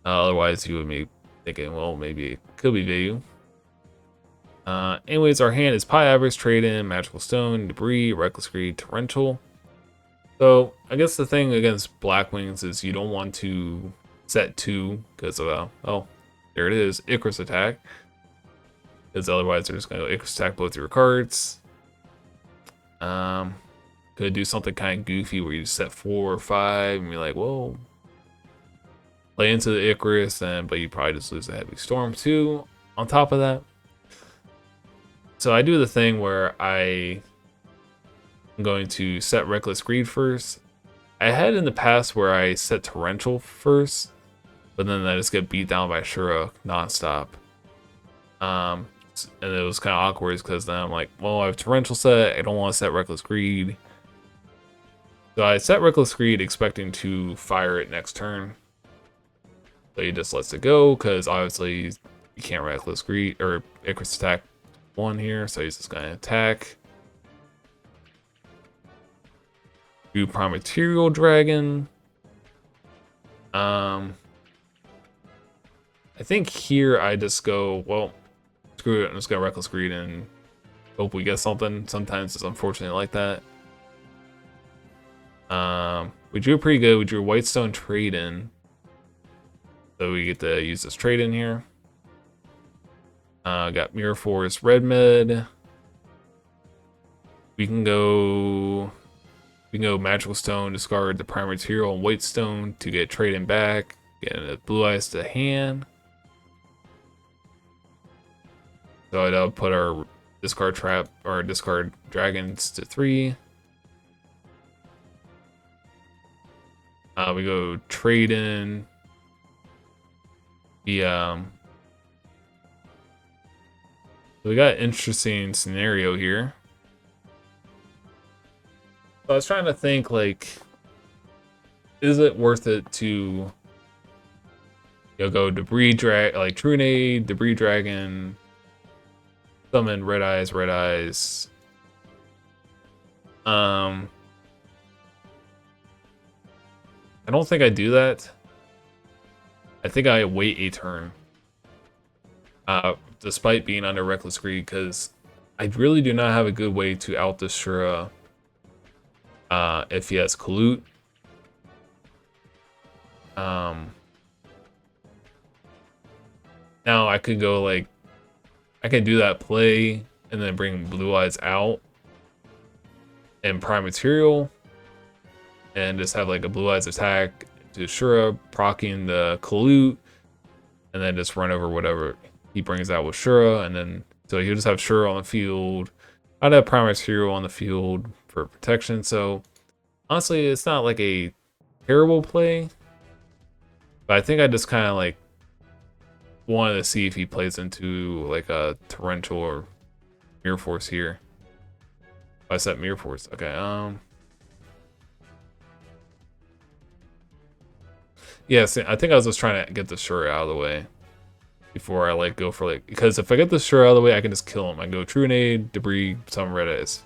S1: Otherwise, you would be thinking, well, maybe it could be Vayu. Anyways, our hand is Pie Average, Trade In, Magical Stone, Debris, Reckless Greed, Torrential. So I guess the thing against Blackwings is you don't want to set 2 because of, oh, there it is, Icarus attack. Because otherwise they're just going to go Icarus attack both your cards. Could do something kind of goofy where you set 4 or 5 and you're like, whoa. Play into the Icarus, but you probably just lose the Heavy Storm too on top of that. So I do the thing where I'm going to set Reckless Greed first. I had in the past where I set Torrential first, but then I just get beat down by Shura nonstop. And it was kind of awkward because then I'm like, well, I have Torrential set, I don't want to set Reckless Greed. So I set Reckless Greed expecting to fire it next turn. So he just lets it go because obviously you can't Reckless Greed or Icarus attack 1 here, so he's just gonna attack. Do Prime Material Dragon. I think here I just go, well, screw it, I'm just gonna Reckless Greed and hope we get something. Sometimes it's unfortunate like that. We drew pretty good. We drew Whitestone Trade In. So we get to use this trade in here. Got Mirror Force, Red Med. We can go Magical Stone, discard the Prime Material and Whitestone to get trade in back. Get a Blue Eyes to hand. So I'd put our discard trap or discard dragons to 3. We go trade in. We got an interesting scenario here. So I was trying to think, like, is it worth it to go Debris Drag, like Trunade, Debris Dragon, summon Red Eyes. I don't think I do that. I think I wait a turn. Despite being under Reckless Greed, because I really do not have a good way to out this Shura if he has Collude. Now I could go like, I can do that play and then bring Blue Eyes out and Prime Material and just have like a Blue Eyes attack to Shura, proccing the Collude, and then just run over whatever he brings out with Shura, and then so he'll just have Shura on the field. I'd have Prime Material on the field for protection. So honestly, it's not like a terrible play, but I think I just kind of like wanted to see if he plays into like a Torrential or Mirror Force here. I set Mirror Force. Okay. Yes, I think I was just trying to get the Shura out of the way. before I like go for like, because if I get this Shura out of the way, I can just kill him. I can go True Nade, Debris, some Red Eyes,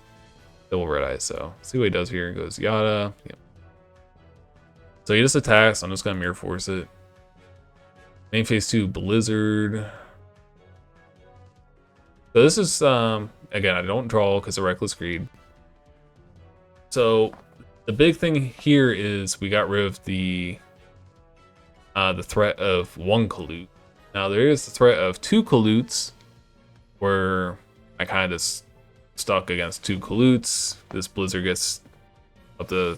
S1: double Red Eyes. So see what he does here. He goes Yada. Yep. So he just attacks. I'm just gonna Mirror Force it. Main phase 2 Blizzard. So this is again, I don't draw because of Reckless Greed. So the big thing here is we got rid of the threat of 1 Kalute. Now there is the threat of 2 Kalutes, where I kind of just stuck against 2 Kalutes. This Blizzard gets up to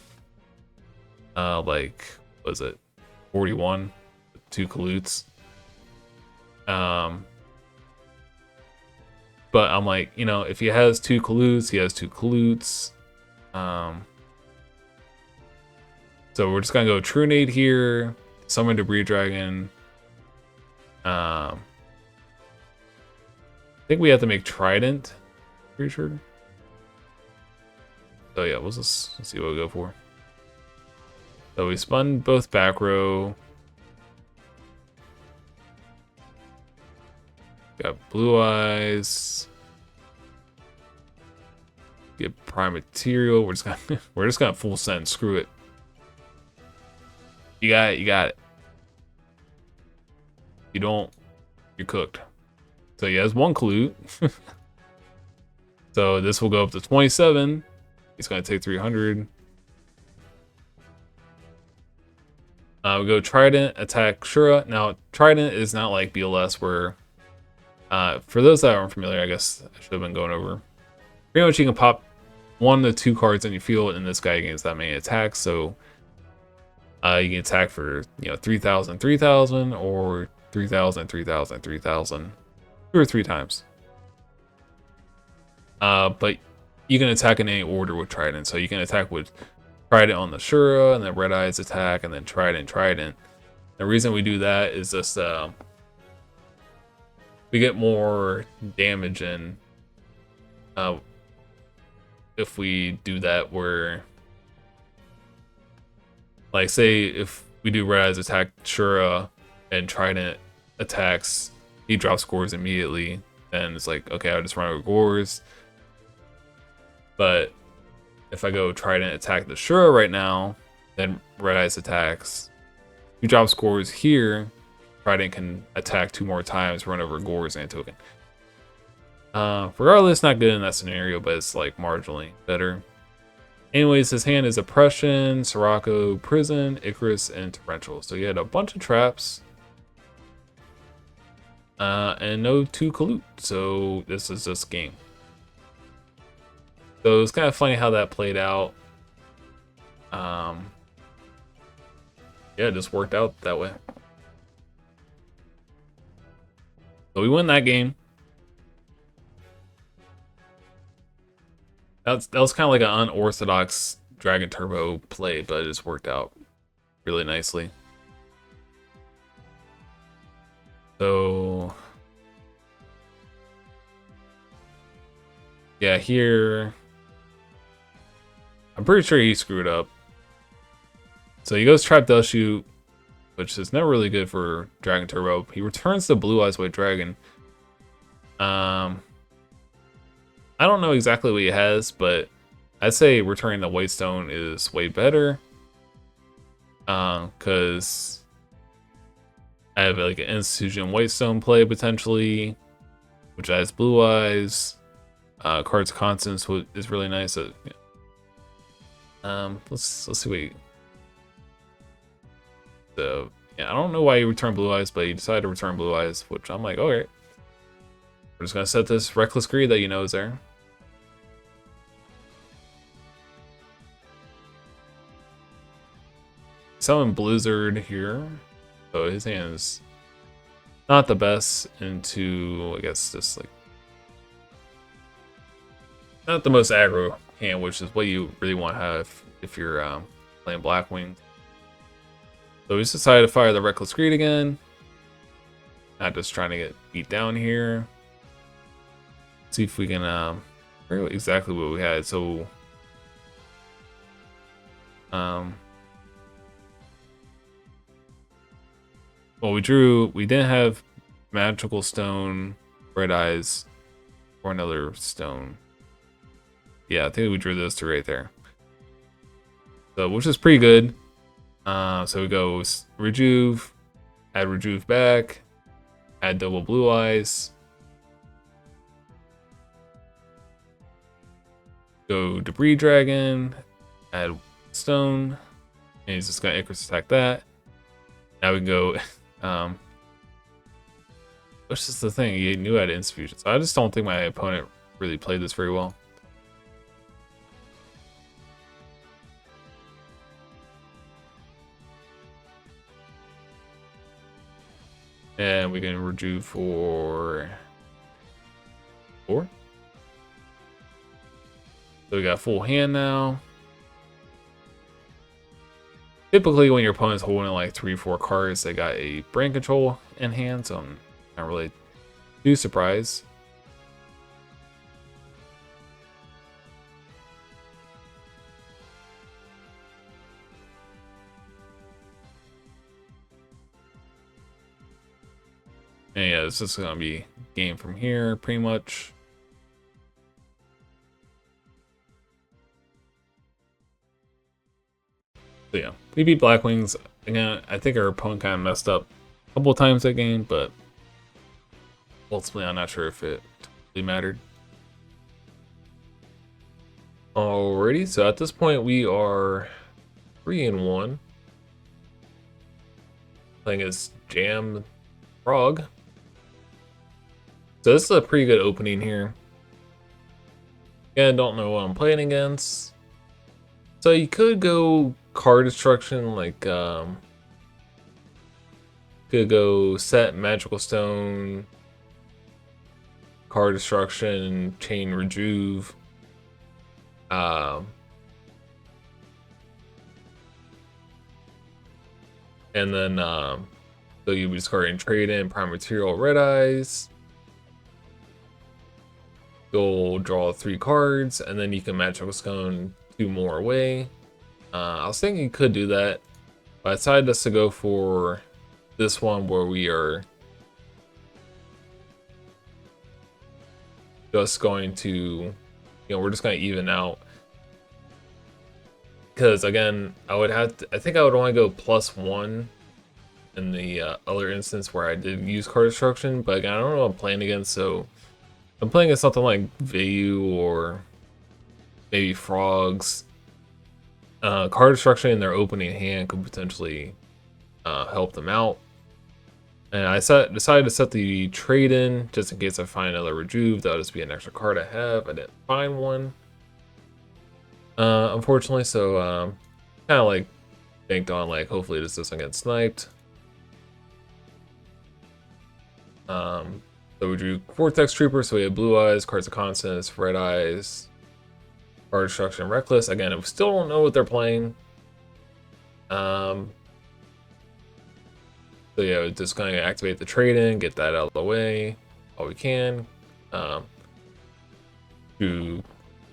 S1: like, what is it, 41, 2 Kalutes. But I'm like, you know, if he has 2 Kalutes, he has 2 Kalutes. So we're just gonna go True Nade here, summon Debris Dragon. I think we have to make Trident, pretty sure. So yeah, let's see what we go for. So we spun both back row. Got Blue Eyes. Get Prime Material. We're just gonna full send. Screw it. You got it. You got it. You don't, you're cooked. So he has 1 Kalute. So this will go up to 27. He's gonna take 300. We go Trident, attack Shura. Now Trident is not like BLS where, for those that aren't familiar, I guess I should have been going over. Pretty much you can pop 1 to 2 cards in your field, and this guy gains that many attacks. So you can attack for 3,000, 3,000, or 3,000, 3,000, 3,000, 2 or 3 times. But you can attack in any order with Trident. So you can attack with Trident on the Shura, and then Red Eyes attack, and then Trident, Trident. The reason we do that is just we get more damage in if we do that, where like say if we do Red Eyes attack Shura and Trident attacks, he drops scores immediately, and it's like, okay, I'll just run over Gores. But if I go Trident attack the Shura right now, then Red Eyes attacks, you drop scores here, Trident can attack 2 more times, run over Gores and token. Regardless, not good in that scenario, but it's like marginally better. Anyways, his hand is Oppression, Sirocco, Prison, Icarus, and Torrential. So he had a bunch of traps. And no 2 Kalute, so this is just game. So it's kind of funny how that played out. Yeah, it just worked out that way. So we win that game. That was kind of like an unorthodox Dragon Turbo play, but it just worked out really nicely. So yeah, here I'm pretty sure he screwed up. So he goes Trap Dust Shoot, which is never really good for Dragon Turbo. He returns the Blue Eyes White Dragon. I don't know exactly what he has, but I'd say returning the White Stone is way better. Because I have like an Institution White Stone play potentially, which has Blue Eyes. Cards Constants is really nice. Let's see what so yeah, I don't know why he returned Blue Eyes, but he decided to return Blue Eyes, which I'm like, alright. We're just gonna set this Reckless Greed that you know is there. Summon Blizzard here. So his hand is not the best into, I guess, just like not the most aggro hand, which is what you really want to have if you're playing Blackwing. So he's decided to fire the Reckless Greed again. Not just trying to get beat down here. See if we can figure out exactly what we had. So well, we didn't have magical stone, red eyes, or another stone. Yeah, I think we drew those two right there. So, which is pretty good. So we go Rejuve, add Rejuve back, add double blue eyes, go Debris Dragon, add stone, and he's just gonna Icarus attack that. Now we can go, which is the thing, he knew I had Instant Fusion, so I just don't think my opponent really played this very well. And we can Rejuve for 4. So we got full hand now. Typically, when your opponent's holding like 3-4 cards, they got a brain control in hand, so I'm not really too surprised. And yeah, this is gonna be game from here, pretty much. So yeah, we beat Blackwings. Again, I think our opponent kind of messed up a couple of times that game, but ultimately I'm not sure if it really mattered. Alrighty, so at this point we are 3-1. Playing as Jam Frog. So this is a pretty good opening here. Again, don't know what I'm playing against. So you could go card destruction, like could go set magical stone, card destruction, chain rejuve. And then so you would discard and trade in prime material red eyes. You'll draw 3 cards, and then you can magical stone 2 more away. I was thinking you could do that, but I decided just to go for this one where we are just going to, we're just going to even out. Because again, I think I would only go +1 in the other instance where I did use card destruction, but again, I don't know what I'm playing against, so I'm playing against something like Vayu or maybe Frogs. Card destruction in their opening hand could potentially help them out. And I decided to set the trade in just in case I find another Rejuve. That'll just be an extra card I have. I didn't find one, unfortunately. So kind of like banked on like hopefully this doesn't get sniped. So we drew Vortex Trooper, so we have blue eyes, cards of constants, red eyes, card destruction, reckless. Again, I still don't know what they're playing. So yeah, we're just gonna activate the trade-in, get that out of the way while we can. Do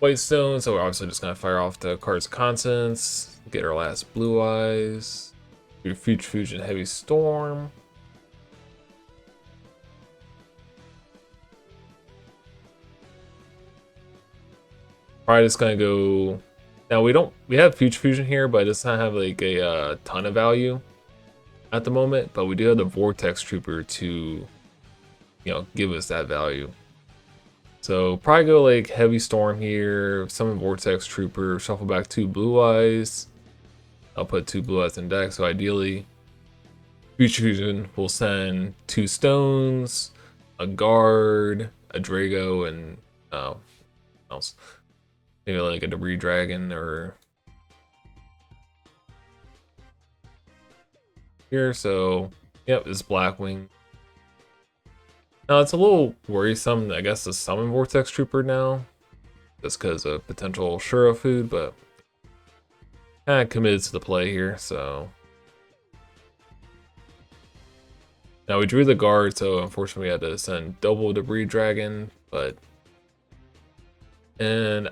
S1: white stone, so we're obviously just gonna fire off the cards of constants, get our last blue eyes. Do future fusion, heavy storm. Probably just gonna go. Now we have future fusion here, but it does not have like a ton of value at the moment. But we do have the vortex trooper to, give us that value. So probably go like heavy storm here, summon vortex trooper, shuffle back 2 blue eyes. I'll put 2 blue eyes in deck. So ideally, future fusion will send 2 stones, a guard, a Drago, and else. Maybe like a debris dragon or here. So yep, this Blackwing. Now it's a little worrisome, I guess, to summon Vortex Trooper now, just because of potential Shura food, but kind of committed to the play here. So now we drew the guard, so unfortunately we had to send double debris dragon, and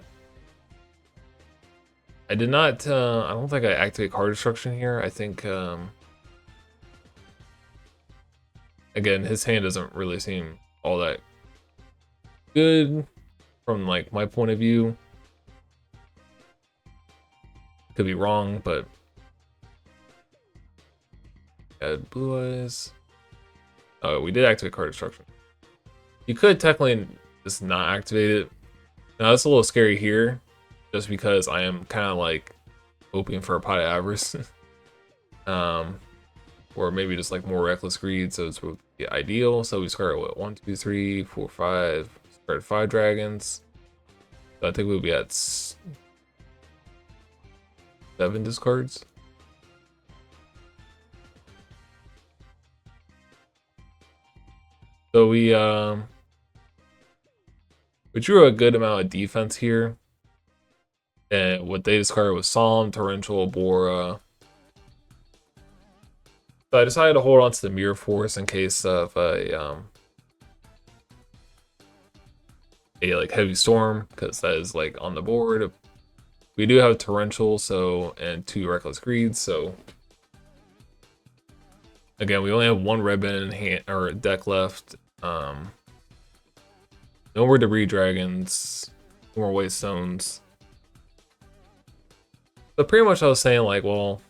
S1: I did not, I don't think I activate card destruction here. I think, again, his hand doesn't really seem all that good from like my point of view. Could be wrong, but had blue eyes. Oh, we did activate card destruction. You could technically just not activate it. Now that's a little scary here, just because I am kind of like hoping for a pot of avarice. Or maybe just like more reckless greed, so it's would be ideal. So we start what 1, 2, 3, 4, 5. Started 5 dragons. So I think we'll be at 7 discards. So we drew a good amount of defense here. And what they discarded was Solemn, Torrential, Bora. So I decided to hold on to the Mirror Force in case of a like heavy storm, because that is like on the board. We do have Torrential, so and 2 Reckless Greeds, so again we only have 1 red band in hand or deck left. No more Debris Dragons, no more White Stones. But pretty much I was saying like, well,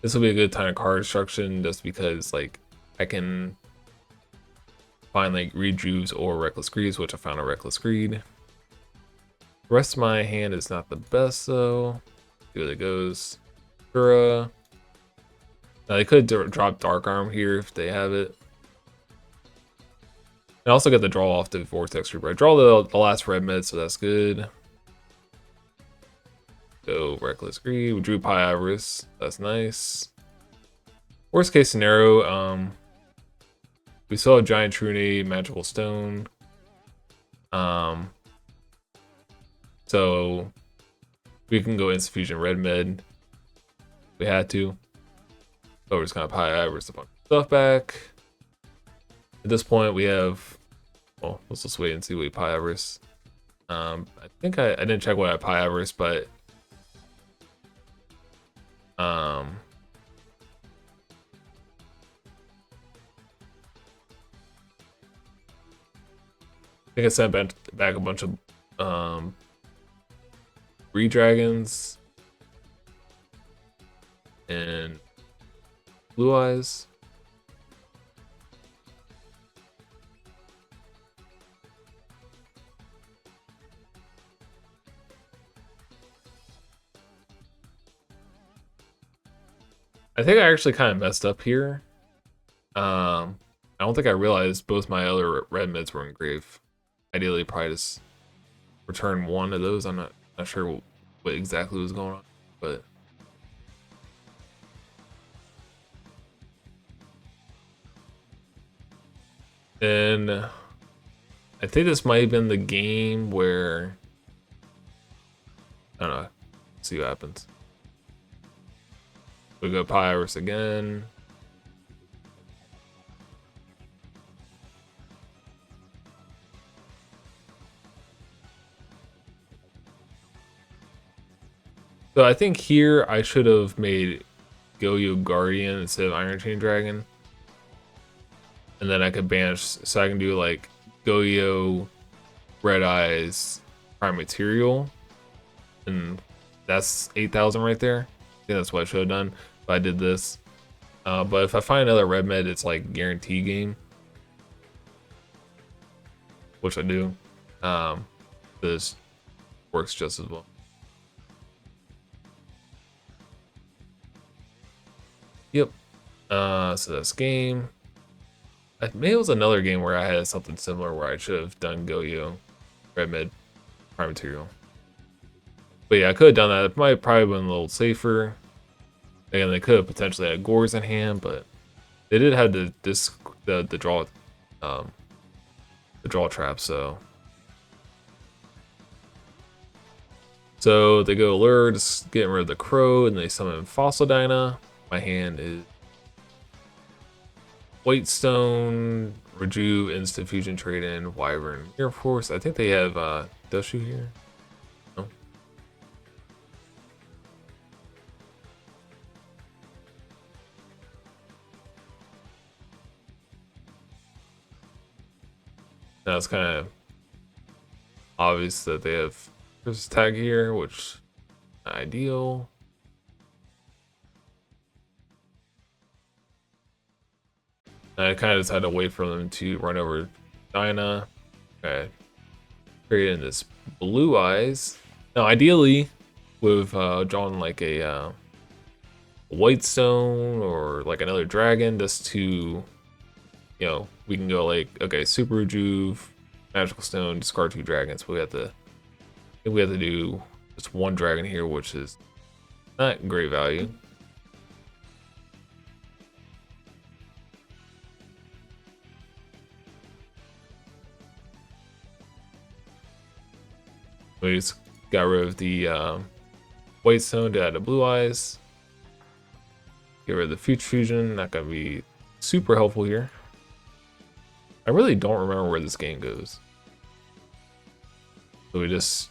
S1: this will be a good time of card destruction just because like I can find like Rejuves or Reckless Greeds, which I found a Reckless Greed. The rest of my hand is not the best though. See where it goes. Now they could drop Dark Arm here if they have it. I also get the draw off the Vortex Reaper. I draw the last red mid, so that's good. Go Reckless Greed. We drew Pyavris. That's nice. Worst case scenario, we saw a Giant Trunade, Magical Stone. So we can go Instant Fusion Red Mid. We had to. So we're just gonna Pyavris a bunch of stuff back. At this point, we have. Well, let's just wait and see what we Pyavris. I think I didn't check what I Pyavris, but I think I sent back a bunch of Re-Dragons and Blue Eyes. I think I actually kind of messed up here. I don't think I realized both my other red mids were engraved. Ideally, probably just return 1 of those. I'm not sure what exactly was going on, but and I think this might have been the game where I don't know. See what happens. We go Pyros again. So I think here I should have made Yugioh Guardian instead of Iron Chain Dragon. And then I could banish, so I can do like Yugioh, Red Eyes, Prime Material. And that's 8,000 right there. I think that's what I should have done if I did this. But if I find another red med, it's like guarantee game. Which I do. This works just as well. Yep. So that's game. Maybe it was another game where I had something similar where I should have done Yugioh, red mid, prime material. But yeah, I could have done that. It might probably been a little safer. Again, they could have potentially had Gores in hand, but they did have the draw trap. So they go Allure, just getting rid of the Crow, and they summon Fossil Dyna. My hand is White Stone, Rejuve, Instant Fusion Trade-In, Wyvern, Air Force. I think they have Dushu here. No. Now it's kind of obvious that they have this tag here, which not ideal. I kind of just had to wait for them to run over Dinah. Okay. Create in this blue eyes. Now, ideally, we've drawn like a white stone or like another dragon just to, you know, we can go like, okay, super rejuve, magical stone, discard 2 dragons. But I think we have to do just 1 dragon here, which is not great value. We just got rid of the white stone to add the blue eyes. Get rid of the future fusion, not gonna be super helpful here. I really don't remember where this game goes. So we just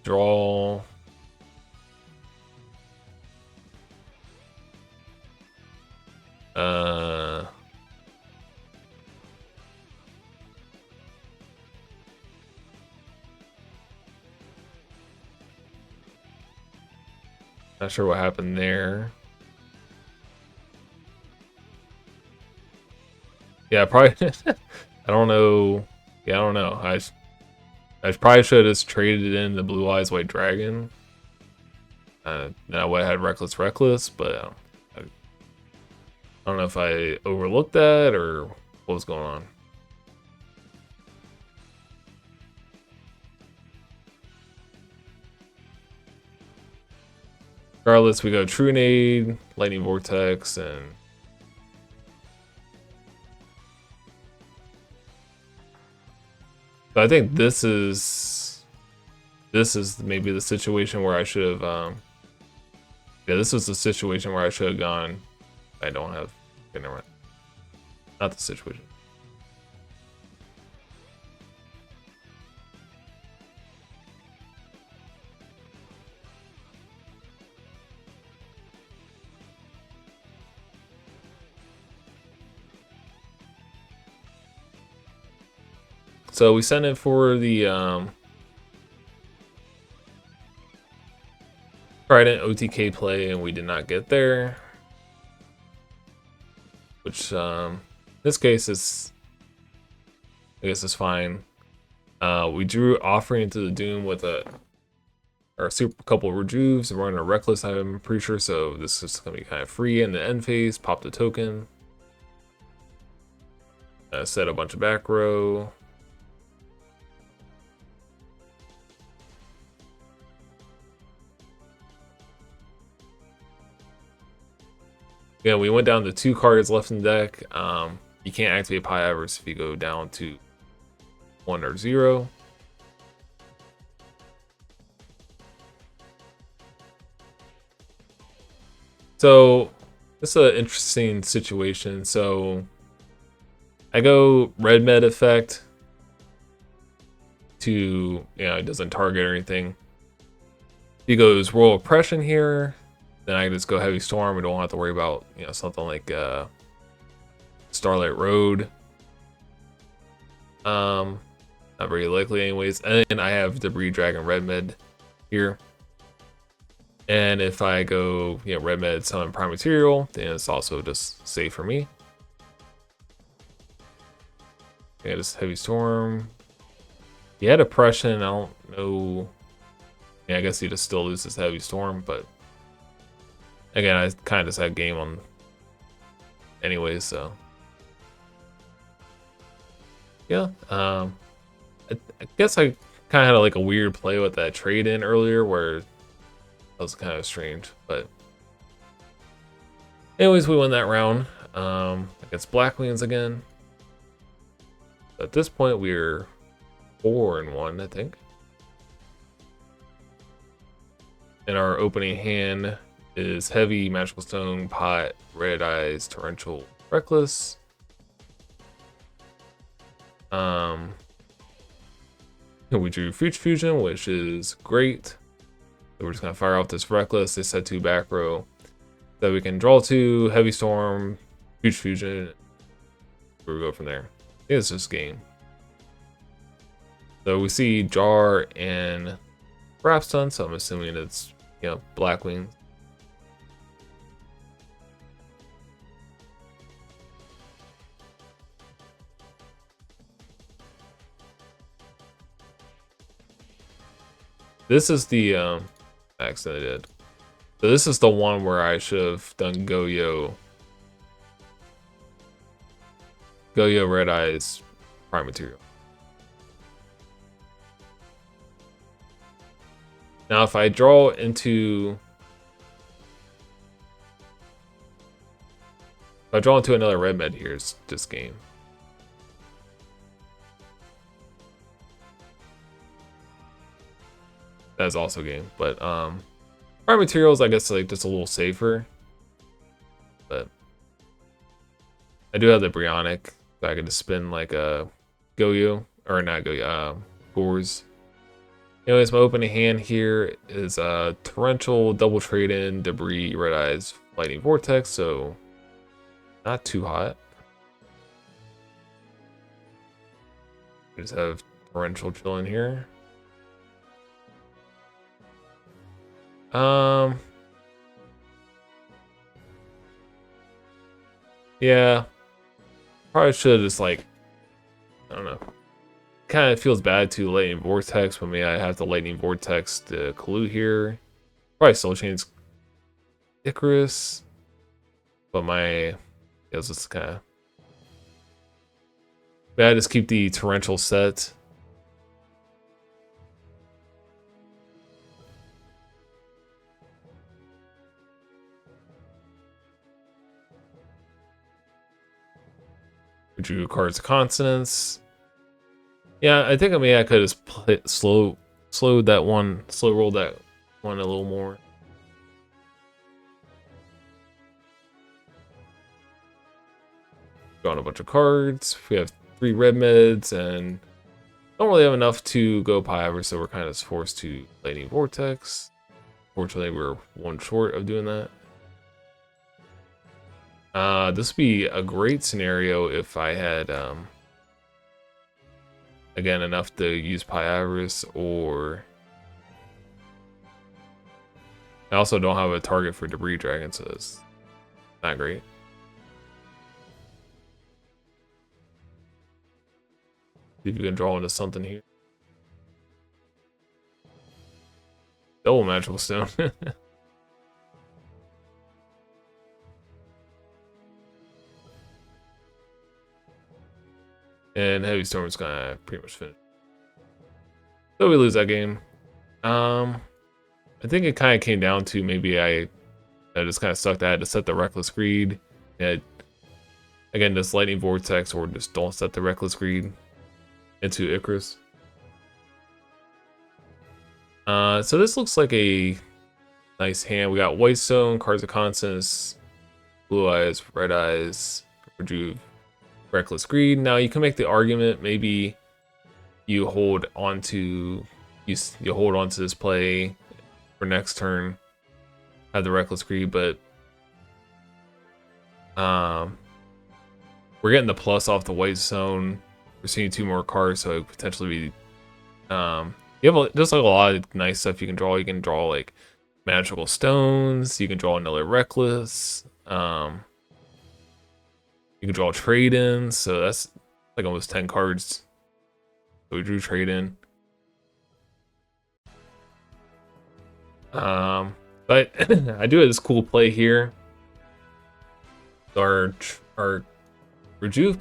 S1: draw. Not sure what happened there. Yeah, probably. I don't know. Yeah, I don't know. I probably should have just traded in the blue eyes white dragon. Then I would have had reckless, but I don't know if I overlooked that or what was going on. Regardless, we go Trunade, Lightning Vortex, and but I think this is maybe the situation where I should have yeah, this was the situation where I should have gone. I don't have, okay, never mind. Not the situation. So we sent it for the Trident OTK play, and we did not get there. Which, in this case, is I guess is fine. We drew Offering into the Doom with our super couple of rejuves, and we're in a Reckless, I'm pretty sure, so this is going to be kind of free in the end phase. Pop the token. Set a bunch of back row. Yeah, we went down to 2 cards left in the deck. You can't activate Pi Avarice if you go down to 1 or 0. So this is an interesting situation. So I go red med effect to, you know, it doesn't target or anything. He goes Royal Oppression here. Then I can just go Heavy Storm. We don't have to worry about, you know, something like Starlight Road. Not very likely anyways. And then I have Debris Dragon Red Med here. And if I go, you know, Red Med Summon Prime Material, then it's also just safe for me. Yeah, just Heavy Storm. He had Oppression, I don't know. Yeah, I guess he just still loses Heavy Storm, but again, I kind of just had game on anyways, so yeah. I guess I kind of had like a weird play with that trade in earlier where that was kind of strange, but anyways, we won that round against Blackwings again. At this point, we're 4-1, I think. And our opening hand is Heavy, Magical Stone, Pot, Red Eyes, Torrential, Reckless. We drew Future Fusion, which is great. So we're just gonna fire off this Reckless. They set 2 back row. So we can draw 2, Heavy Storm, Future Fusion. We go from there. I think it's just game. So we see Jar and Rapstun, so I'm assuming it's, you know, Blackwing. This is the accident I did. So this is the one where I should have done Goyo Red Eyes Prime Material. Now if I draw into another red med, here's this game. That's also game, but prime materials I guess like just a little safer. But I do have the Brionic, so I could just spin like a Goyo or not Goyo, Gores. Anyways, my opening hand here is Torrential, Double Trade-In, Debris, Red Eyes, Lightning Vortex, so not too hot. I just have Torrential chilling here. Yeah, probably should just like, I don't know. Kind of feels bad to Lightning Vortex when I have the Lightning Vortex to Clue here. Probably Soul Chains Icarus, but my it's just kind of. Yeah, I just keep the Torrential set. Drew cards of consonants. Yeah, I think I could have slow rolled that one a little more. Drawing a bunch of cards. We have 3 red meds and don't really have enough to go Pyver, so we're kind of forced to Lightning Vortex. Fortunately, we're 1 short of doing that. This would be a great scenario if I had, again, enough to use Pyavris, or I also don't have a target for Debris Dragon, so it's not great. See if you can draw into something here. Double Magical Stone. And Heavy Storm is gonna pretty much finish. So we lose that game. I think it kind of came down to maybe I just kind of sucked. I had to set the Reckless Greed. And again, this Lightning Vortex, or just don't set the Reckless Greed into Icarus. So this looks like a nice hand. We got White Stone, Cards of Consonants, Blue Eyes, Red Eyes, Rejuve, Reckless Greed. Now you can make the argument maybe you hold on to this play for next turn, have the Reckless Greed, but we're getting the plus off the White Stone. We're seeing 2 more cards, so it could potentially be you have just like a lot of nice stuff you can draw. You can draw like Magical Stones, you can draw another Reckless, you can draw Trade-In, so that's like almost 10 cards. So we drew Trade-In. But I do have this cool play here. Our Rejuve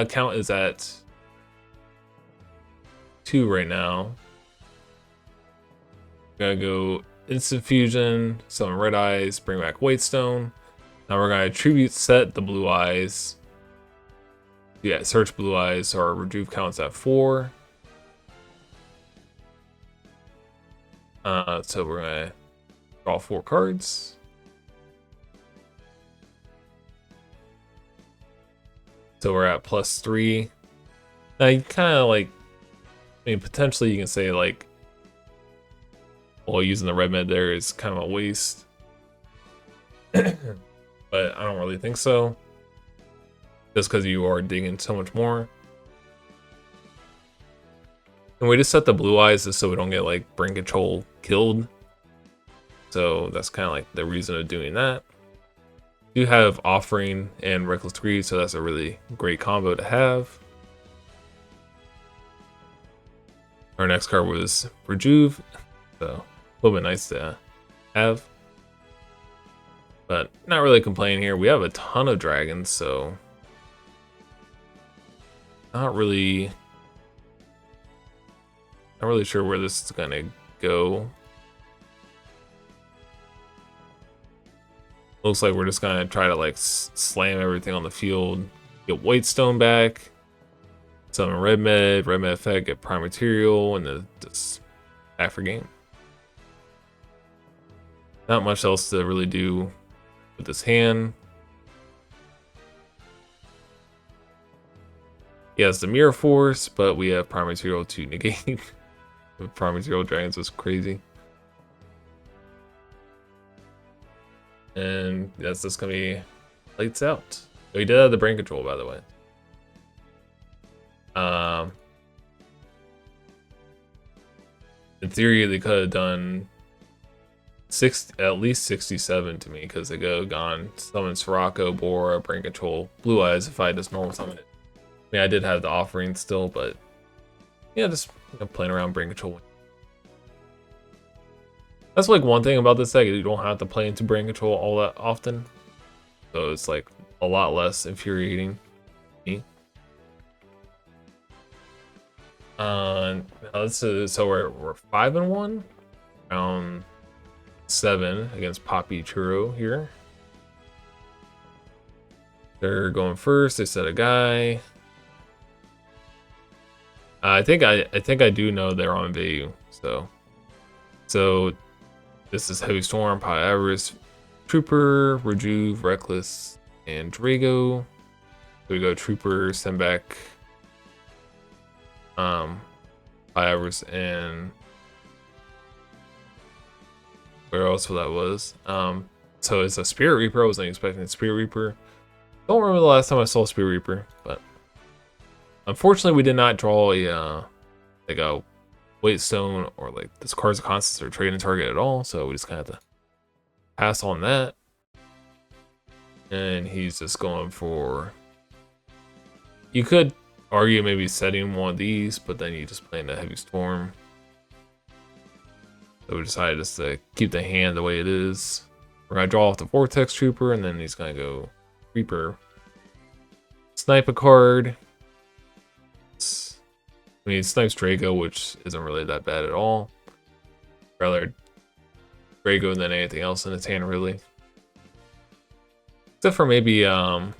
S1: count is at 2 right now. We're gonna go Instant Fusion, summon Red Eyes, bring back White Stone. Now we're gonna Tribute set the Blue Eyes. Yeah, search Blue Eyes, so our Rejuve count's at 4. So we're gonna draw 4 cards. So we're at +3. Now you kind of like, I mean, potentially you can say like, well, using the red med there is kind of a waste. But I don't really think so. Just because you are digging so much more. And we just set the blue eyes just so we don't get like brain control killed. So that's kind of like the reason of doing that. We do have Offering and Reckless Greed, so that's a really great combo to have. Our next card was Rejuve, so a little bit nice to have. But not really complaining here. We have a ton of dragons, so not really sure where this is gonna go. Looks like we're just gonna try to like slam everything on the field, get Whitestone back, summon red med effect, get prime material, and then just back for game. Not much else to really do with this hand. He has the Mirror Force, but we have prime material to negate. The prime material dragons was crazy. And that's just gonna be lights out. We did have the brain control, by the way. In theory, they could have done at least 67 to me, because they gone summon Sirocco, Bora, brain control, blue eyes if I just normal summon it. I mean, I did have the Offering still, but yeah, just playing around brain control. That's like one thing about this deck, you don't have to play into brain control all that often, so it's like a lot less infuriating to me. So we're 5-1, round 7 against Poppy Churro here. They're going first. They set a guy. I think I do know they're on Vayu. So this is Heavy Storm, Pyavris, Trooper, Rejuve, Reckless, and Drago. So we go Trooper, send back Pyavris, and where else that was. So it's a Spirit Reaper. I wasn't expecting a Spirit Reaper. Don't remember the last time I saw a Spirit Reaper, but unfortunately we did not draw a like a Whitestone or like this Cards of Constance or Trading Target at all, so we just kind of have to pass on that. And he's just going for, you could argue maybe setting one of these, but then you just play in a Heavy Storm. So we decided just to keep the hand the way it is. We're gonna draw off the Vortex Trooper, and then he's gonna go Reaper, snipe a card. I mean, he snipes Drago, which isn't really that bad at all. Rather Drago than anything else in his hand, really. Except for maybe, I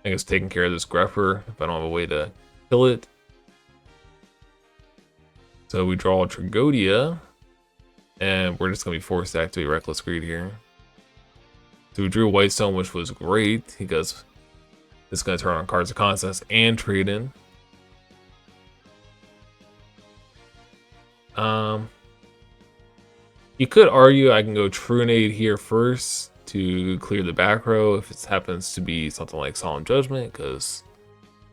S1: guess taking care of this Grepper if I don't have a way to kill it. So we draw Tragodia, and we're just gonna be forced to activate Reckless Greed here. So we drew Whitestone, which was great because it's gonna turn on Cards of Constance and trade in. You could argue I can go Trunade here first to clear the back row if it happens to be something like Solemn Judgment, because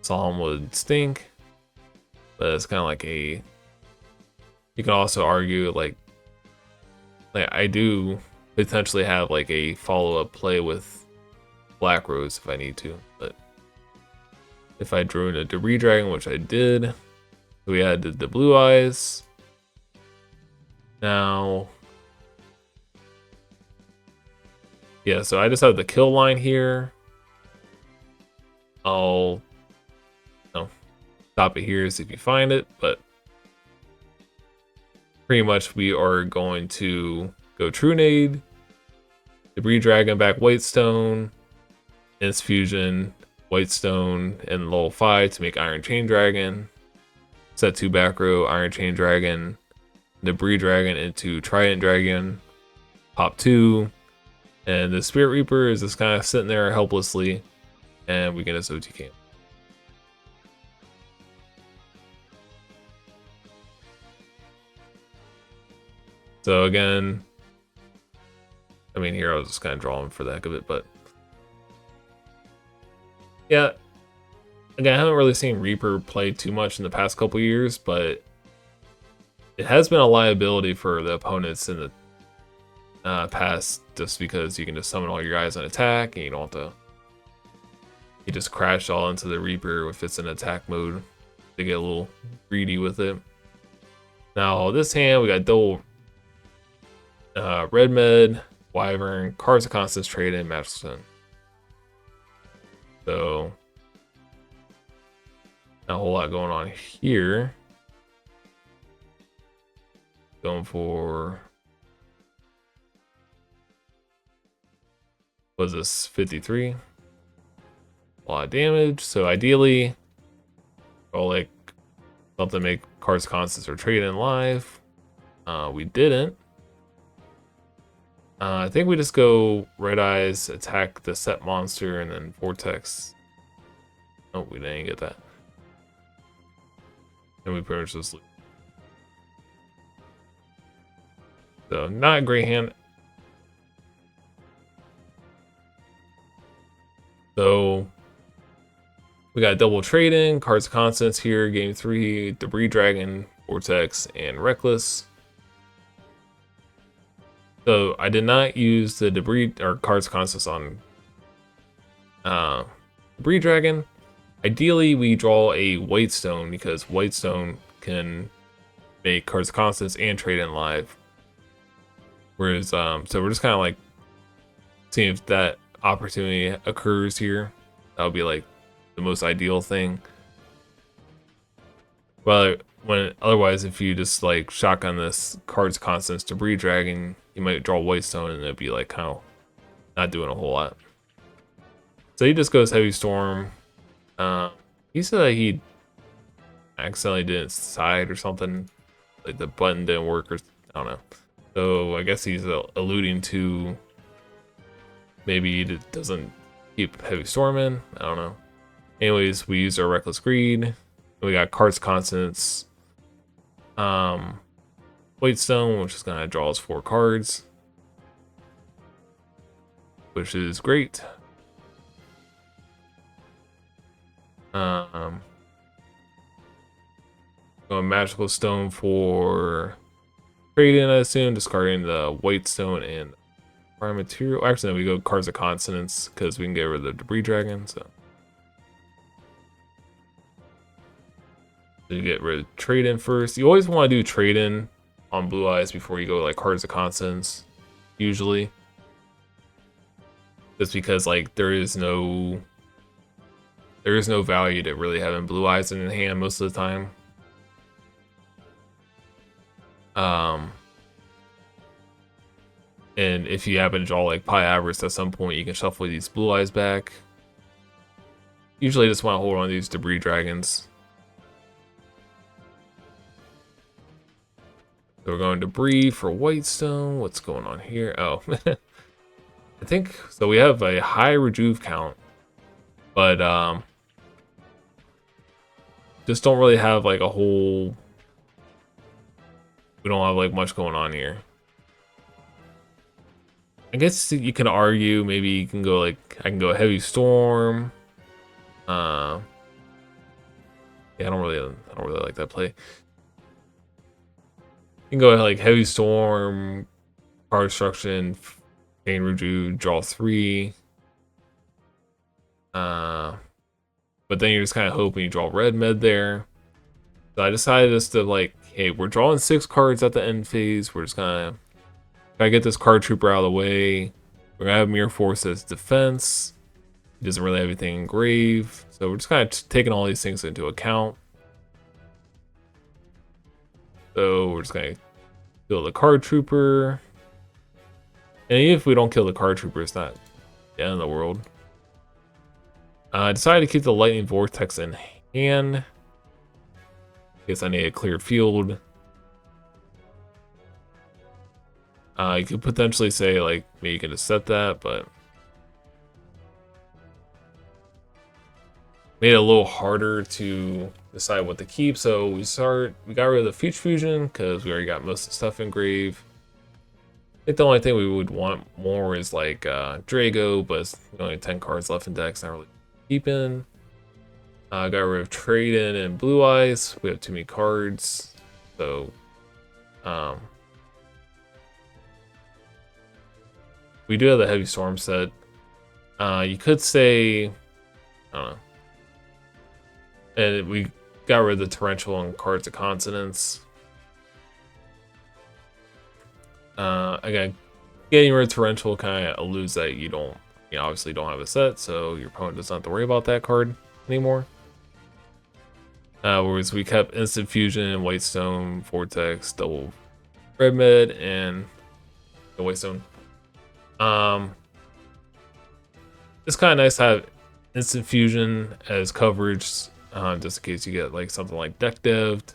S1: Solemn would stink. But it's kind of like a, you can also argue like I do potentially have like a follow-up play with Black Rose if I need to. But if I drew in a Debris Dragon, which I did, we had the blue eyes. Now, yeah, so I just have the kill line here. I'll stop it here, see if you find it, but pretty much we are going to go Trunade, Debris Dragon back Whitestone, Ins Fusion, Whitestone, and level 5 to make Iron Chain Dragon. Set 2 back row, Iron Chain Dragon, Debris Dragon into Trident Dragon, pop 2, and the Spirit Reaper is just kind of sitting there helplessly, and we get his OTK. So again, I mean, here I was just kind of drawing for the heck of it, but yeah, Again, I haven't really seen Reaper play too much in the past couple years, but it has been a liability for the opponents in the past, just because you can just summon all your guys on attack and you don't have to. You just crash all into the Reaper if it's in attack mode. They get a little greedy with it. Now this hand we got double Red Med, Wyvern, Cards of Concentrate, and Magic Stone. So not a whole lot going on here. Going for, was this 53? A lot of damage. So ideally, I'll like something to make Cards Constants or trade in live. We didn't. I think we just go Red Eyes, attack the set monster, and then Vortex. Oh, we didn't get that. And we pretty much just lose. So not a great hand. So we got double trade in, Cards of Constants here, game 3, Debris Dragon, Vortex, and Reckless. So I did not use the Debris or Cards of Constants on Debris Dragon. Ideally, we draw a White Stone because White Stone can make Cards of Constants and trade in live. Whereas, so we're just kind of like seeing if that opportunity occurs here. That would be like the most ideal thing. Well, otherwise, if you just like shotgun this Cards Constants Debris Dragon, you might draw White Stone and it'd be like kind of not doing a whole lot. So he just goes Heavy Storm. He said that he accidentally didn't side or something, like the button didn't work, or I don't know. So I guess he's alluding to maybe it doesn't keep Heavy Storm in. I don't know. Anyways, we used our Reckless Greed. We got Cards Constants, White Stone, which is gonna draw us 4 cards, which is great. Going Magical Stone for trading, I assume, discarding the White Stone and Prime Material. Actually, no, we go Cards of Consonants because we can get rid of the Debris Dragon. So you get rid of trade in first. You always want to do trade in on Blue Eyes before you go like Cards of Consonants, usually. Just because like there is no value to really having Blue Eyes in hand most of the time. And if you happen to draw like Pi Avarice at some point, you can shuffle these Blue Eyes back. Usually just want to hold on to these Debris Dragons. So we're going Debris for White Stone. What's going on here? Oh, I think so. We have a high Rejuve count, but just don't really have like a whole. We don't have like much going on here. I guess you can argue maybe you can go like I can go Heavy Storm. Yeah, I don't really like that play. You can go like Heavy Storm, Card Destruction, Chain Rejuve, draw 3. But then you're just kind of hoping you draw Red Med there. So I decided just to like, hey, we're drawing 6 cards at the end phase. We're just gonna get this Card Trooper out of the way. We're gonna have Mirror Force as defense. He doesn't really have anything engraved. So we're just kind of taking all these things into account. So we're just gonna kill the Card Trooper. And even if we don't kill the Card Trooper, it's not the end of the world. I decided to keep the Lightning Vortex in hand. Guess I need a clear field. You could potentially say like maybe you can just set that, but made it a little harder to decide what to keep. So we got rid of the Future Fusion because we already got most of the stuff engraved. I think the only thing we would want more is like Drago, but it's only 10 cards left in decks, not really keeping. Got rid of Trade In and Blue Eyes. We have too many cards. So, we do have the Heavy Storm set. You could say, I don't know. And we got rid of the Torrential and Cards of Consonance. Again, getting rid of Torrential kind of alludes that you obviously don't have a set, so your opponent doesn't have to worry about that card anymore. Whereas we kept Instant Fusion, Whitestone, Vortex, Double Red Med, and the Whitestone. It's kind of nice to have Instant Fusion as coverage, just in case you get like something like Deck Dev'd.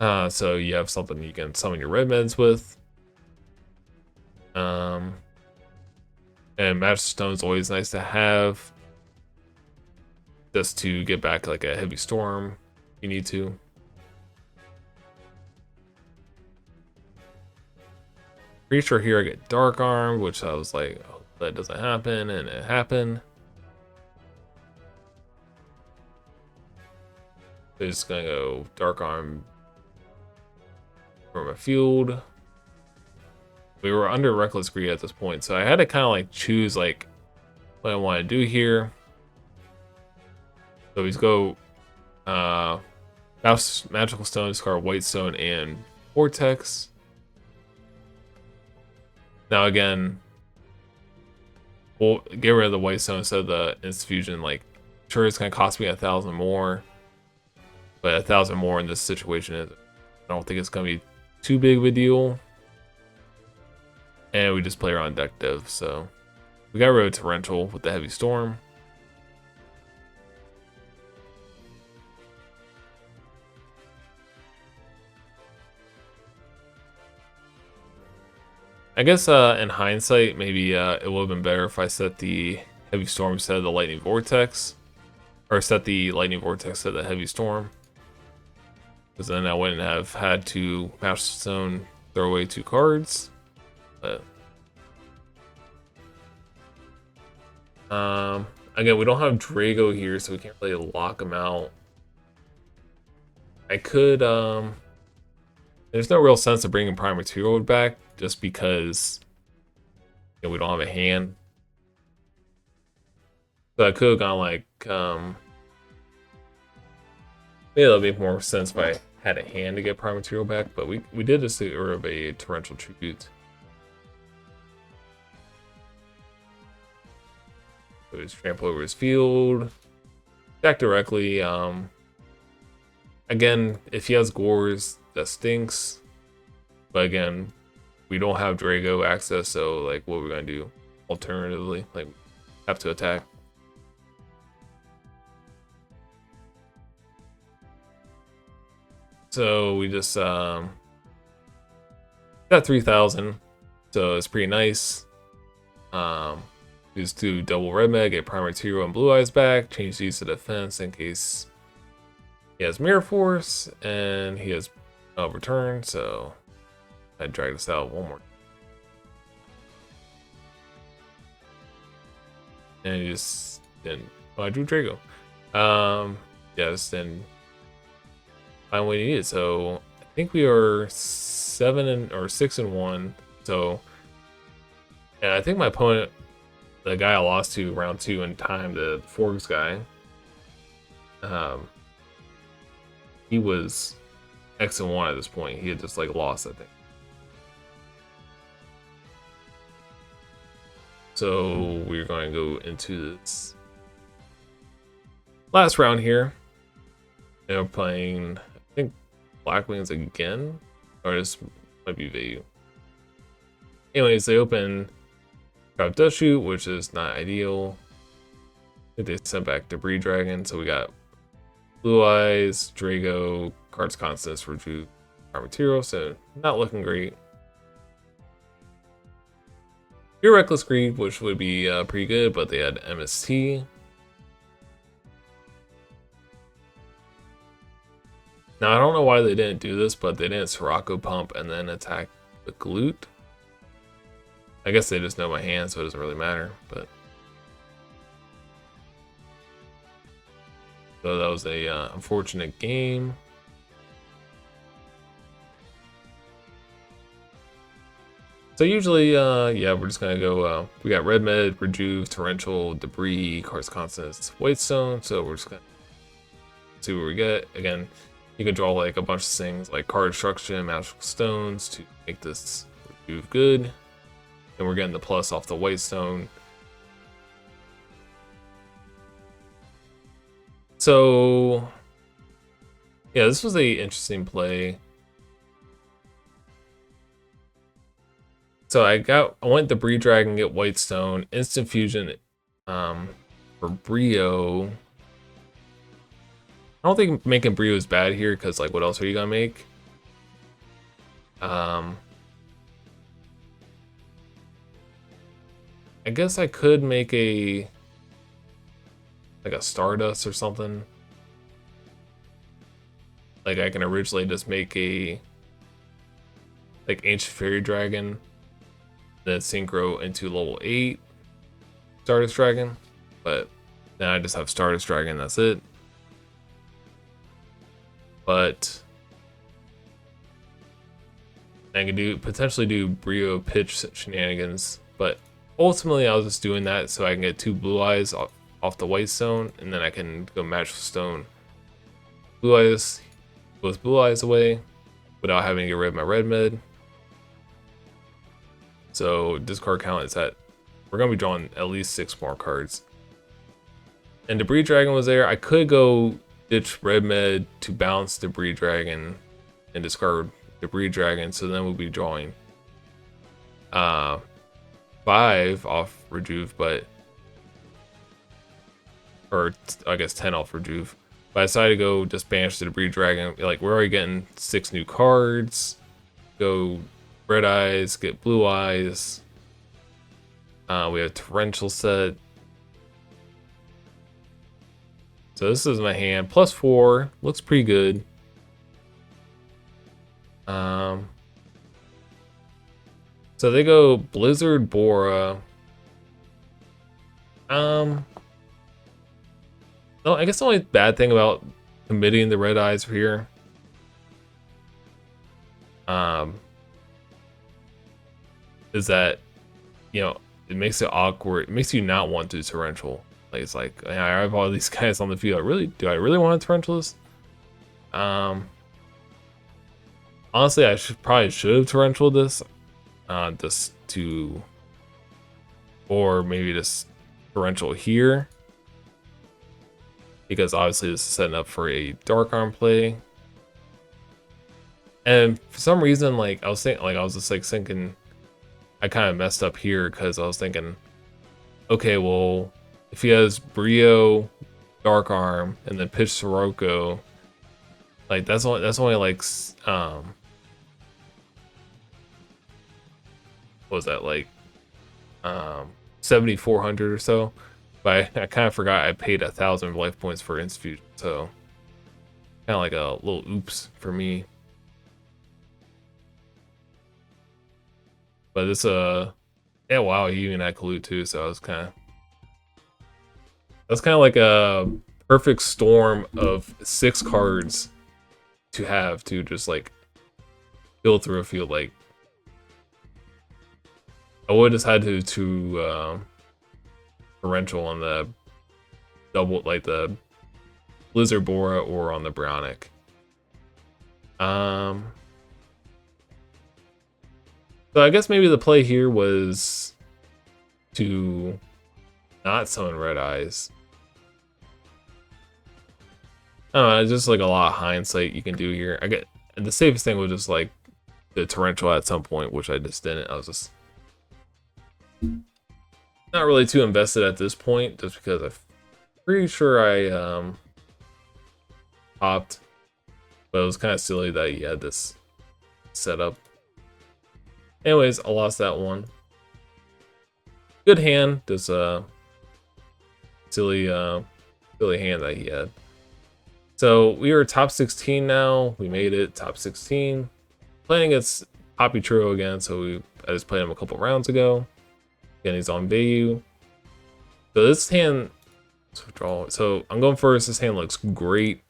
S1: So you have something you can summon your red meds with. And Master Stone is always nice to have, just to get back like a Heavy Storm if you need to. Pretty sure here I get Dark Arm, which I was like, oh, that doesn't happen, and it happened. So just gonna go Dark Arm from a field. We were under Reckless Greed at this point, so I had to kind of like choose like what I want to do here. So we just go Magical Stone, discard Whitestone and Vortex. Now again, we'll get rid of the Whitestone instead of the Instant Fusion. Like, sure, it's gonna cost me 1,000 more, but 1,000 more in this situation I don't think it's gonna be too big of a deal. And we just play around Deck Dev, so we got rid of Torrential with the Heavy Storm. I guess in hindsight, maybe it would have been better if I set the Heavy Storm instead of the Lightning Vortex, or set the Lightning Vortex instead of the Heavy Storm, because then I wouldn't have had to Master Stone, throw away 2 cards. But again, we don't have Drago here, so we can't really lock him out. I could there's no real sense of bringing Prime Material back, just because we don't have a hand. So I could have gone like maybe that'll make more sense if I had a hand to get Prime Material back, but we did just get rid of a Torrential Tribute. So we just trample over his field, attack directly. Again, if he has Gores, that stinks. But again, we don't have Drago access, so like, what we're gonna do alternatively, like, have to attack. So we just got 3,000, so it's pretty nice. Just do double Red Mag, get Prime Material and Blue Eyes back, change these to defense in case he has Mirror Force, and he has Return, so I drag this out one more. And he just didn't. Oh, I drew Drago. Yeah, just didn't find what he needed. So I think we are 6-1. So, and I think my opponent, the guy I lost to round 2 in time, the Forgs guy, he was X-1 at this point. He had just like lost, I think. So we're going to go into this last round here. And we're playing, I think, Blackwings again, or this might be Vayu. Anyways, they open Crowd Dust Shoot, which is not ideal. They sent back Debris Dragon, so we got Blue Eyes, Drago, Cards Constants for our material, so not looking great. Your Reckless Greed, which would be pretty good, but they had MST. Now, I don't know why they didn't do this, but they didn't Sirocco Pump and then attack the Glute. I guess they just know my hand, so it doesn't really matter, but So that was a unfortunate game. So usually, yeah, we're just gonna go, we got Red Med, Rejuve, Torrential, Debris, Cards Constants, Whitestone, so we're just gonna see what we get. Again, you can draw like a bunch of things like Card Destruction, Magical Stones to make this Rejuve good. And we're getting the plus off the Whitestone. So, yeah, this was a interesting play. So I went Debris Dragon, get Whitestone, Instant Fusion for Brio. I don't think making Brio is bad here, because like what else are you gonna make? I guess I could make a Stardust or something. Like I can originally just make a Ancient Fairy Dragon, then synchro into level 8 Stardust Dragon, but then I just have Stardust Dragon, that's it. But I can potentially do Brio pitch shenanigans, but ultimately I was just doing that so I can get 2 Blue Eyes off the Whitestone, and then I can go Magical Stone Blue Eyes, both Blue Eyes away without having to get rid of my Red Med. So discard count is at, we're gonna be drawing at least 6 more cards. And Debris Dragon was there. I could go ditch Red Med to bounce Debris Dragon and discard Debris Dragon, so then we'll be drawing 5 off Rejuve, but or I guess 10 off Rejuve. But I decided to go just banish the Debris Dragon. Like, we're already getting 6 new cards. Go Red Eyes, get Blue Eyes. We have Torrential set. So this is my hand. +4. Looks pretty good. So they go Blizzard, Bora. No, I guess the only bad thing about committing the Red Eyes here, is that, you know, it makes it awkward. It makes you not want to torrential. Like, it's like, I have all these guys on the field. Do I really want to torrential this? Honestly, I probably should have torrential this, just to, or maybe just torrential here, because obviously this is setting up for a dark arm play. And for some reason, like I was just thinking, I kind of messed up here because I was thinking, okay, well, if he has Brio, Dark Arm, and then pitch Sirocco, like that's only like what was that, like 7,400 or so. But I kind of forgot I paid 1,000 life points for Infusion, so kind of like a little oops for me. But this yeah, wow, he even had Kalut too, so that's kind of like a perfect storm of 6 cards to have to just like go through a field. Like, I would have had to torrential on the double, like the Blizzard Bora or on the Brownic. So I guess maybe the play here was to not summon Red Eyes. I don't know, it's just like a lot of hindsight you can do here. The safest thing was just like the torrential at some point, which I just didn't. I was just not really too invested at this point, just because I'm pretty sure I popped, but it was kind of silly that he had this set up. Anyways, I lost that one. Good hand, just silly hand that he had. So we are top 16 now. We made it top 16. Playing against Poppy Trio again, so I just played him a couple rounds ago. Again, he's on Vayu. So this hand So draw. So I'm going first. This hand looks great.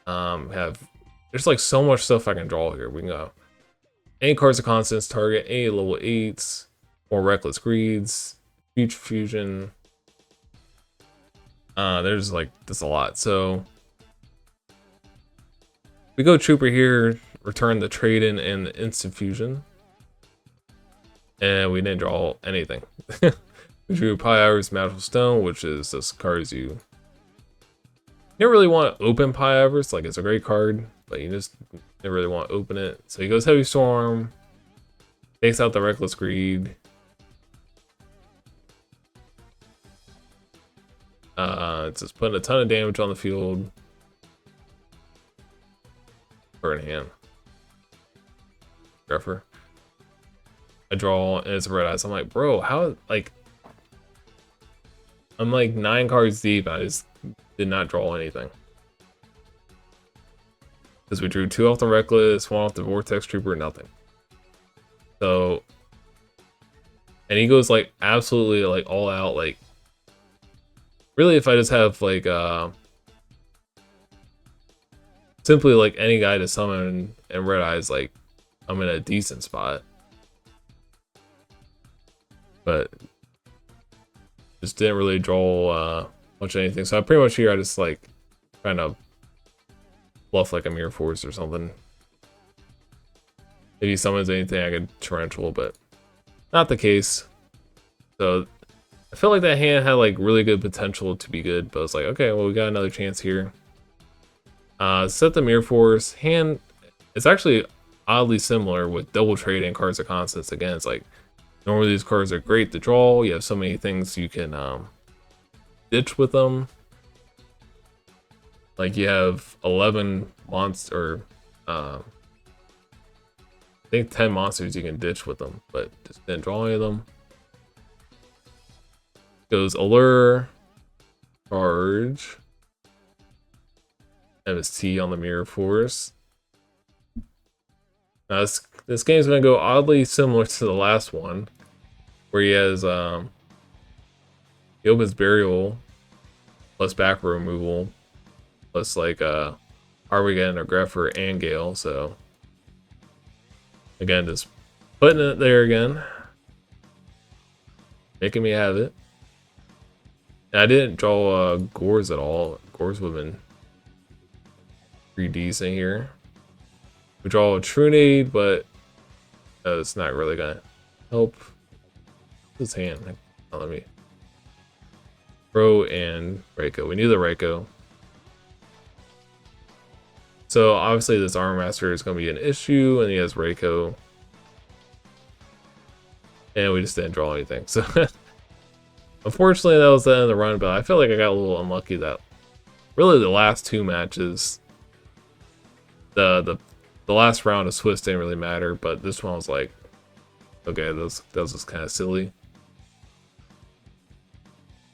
S1: There's like so much stuff I can draw here. We can go any cards of constants, target any level 8s, or reckless greeds, future fusion. There's like this a lot. So we go trooper here, return the trade-in and the instant fusion. And we didn't draw anything. We drew Pi Hours Magical Stone, which is this cards you don't really want to open Pi Hours. Like, it's a great card, but you just didn't really want to open it. So he goes Heavy Storm, takes out the Reckless Greed. It's just putting a ton of damage on the field. Burn hand. Greffer. I draw and it's a red eyes. I'm like, bro, how, like, I'm like 9 cards deep. I just did not draw anything. Because we drew 2 off the Reckless, 1 off the Vortex Trooper, nothing. So, and he goes like absolutely like all out. Like, really, if I just have like simply like any guy to summon and red eyes, like I'm in a decent spot. But just didn't really draw much of anything. So I pretty much here I just like trying to bluff like a Mirror Force or something. If he summons anything, I could Torrential, but not the case. So I felt like that hand had like really good potential to be good, but it's like, okay, well, we got another chance here. Set the Mirror Force. Hand, it's actually oddly similar with double trade and cards of constants. Again, it's like normally these cards are great to draw. You have so many things you can ditch with them. Like you have 11 monster, I think 10 monsters you can ditch with them, but just didn't draw any of them. Goes Allure, Charge, MST on the Mirror Force. Now this game's gonna go oddly similar to the last one, where he has he opens Burial plus back row removal plus like Armageddon or Greffer and Gale. So again, just putting it there again, making me have it. And I didn't draw Gores at all. Gores would have been pretty decent here. We draw a Trunade, but it's not really gonna help. His hand. Oh, let me. Pro and Reiko. We knew the Reiko. So obviously this Armor Master is going to be an issue, and he has Reiko. And we just didn't draw anything. So unfortunately that was the end of the run, but I feel like I got a little unlucky that really the last 2 matches, the last round of Swiss didn't really matter, but this one was like, okay, that was just kind of silly.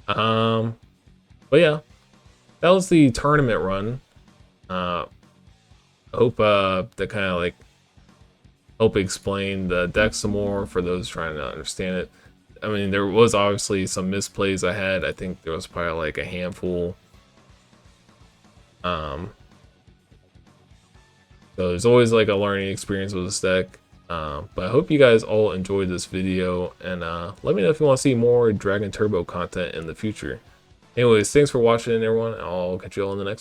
S1: But yeah, that was the tournament run. I hope that kind of like help explain the deck some more for those trying to understand it. I mean, there was obviously some misplays I had. I think there was probably like a handful. So there's always like a learning experience with this deck. But I hope you guys all enjoyed this video, and let me know if you want to see more Dragon Turbo content in the future. Anyways, thanks for watching, everyone. I'll catch you all in the next one.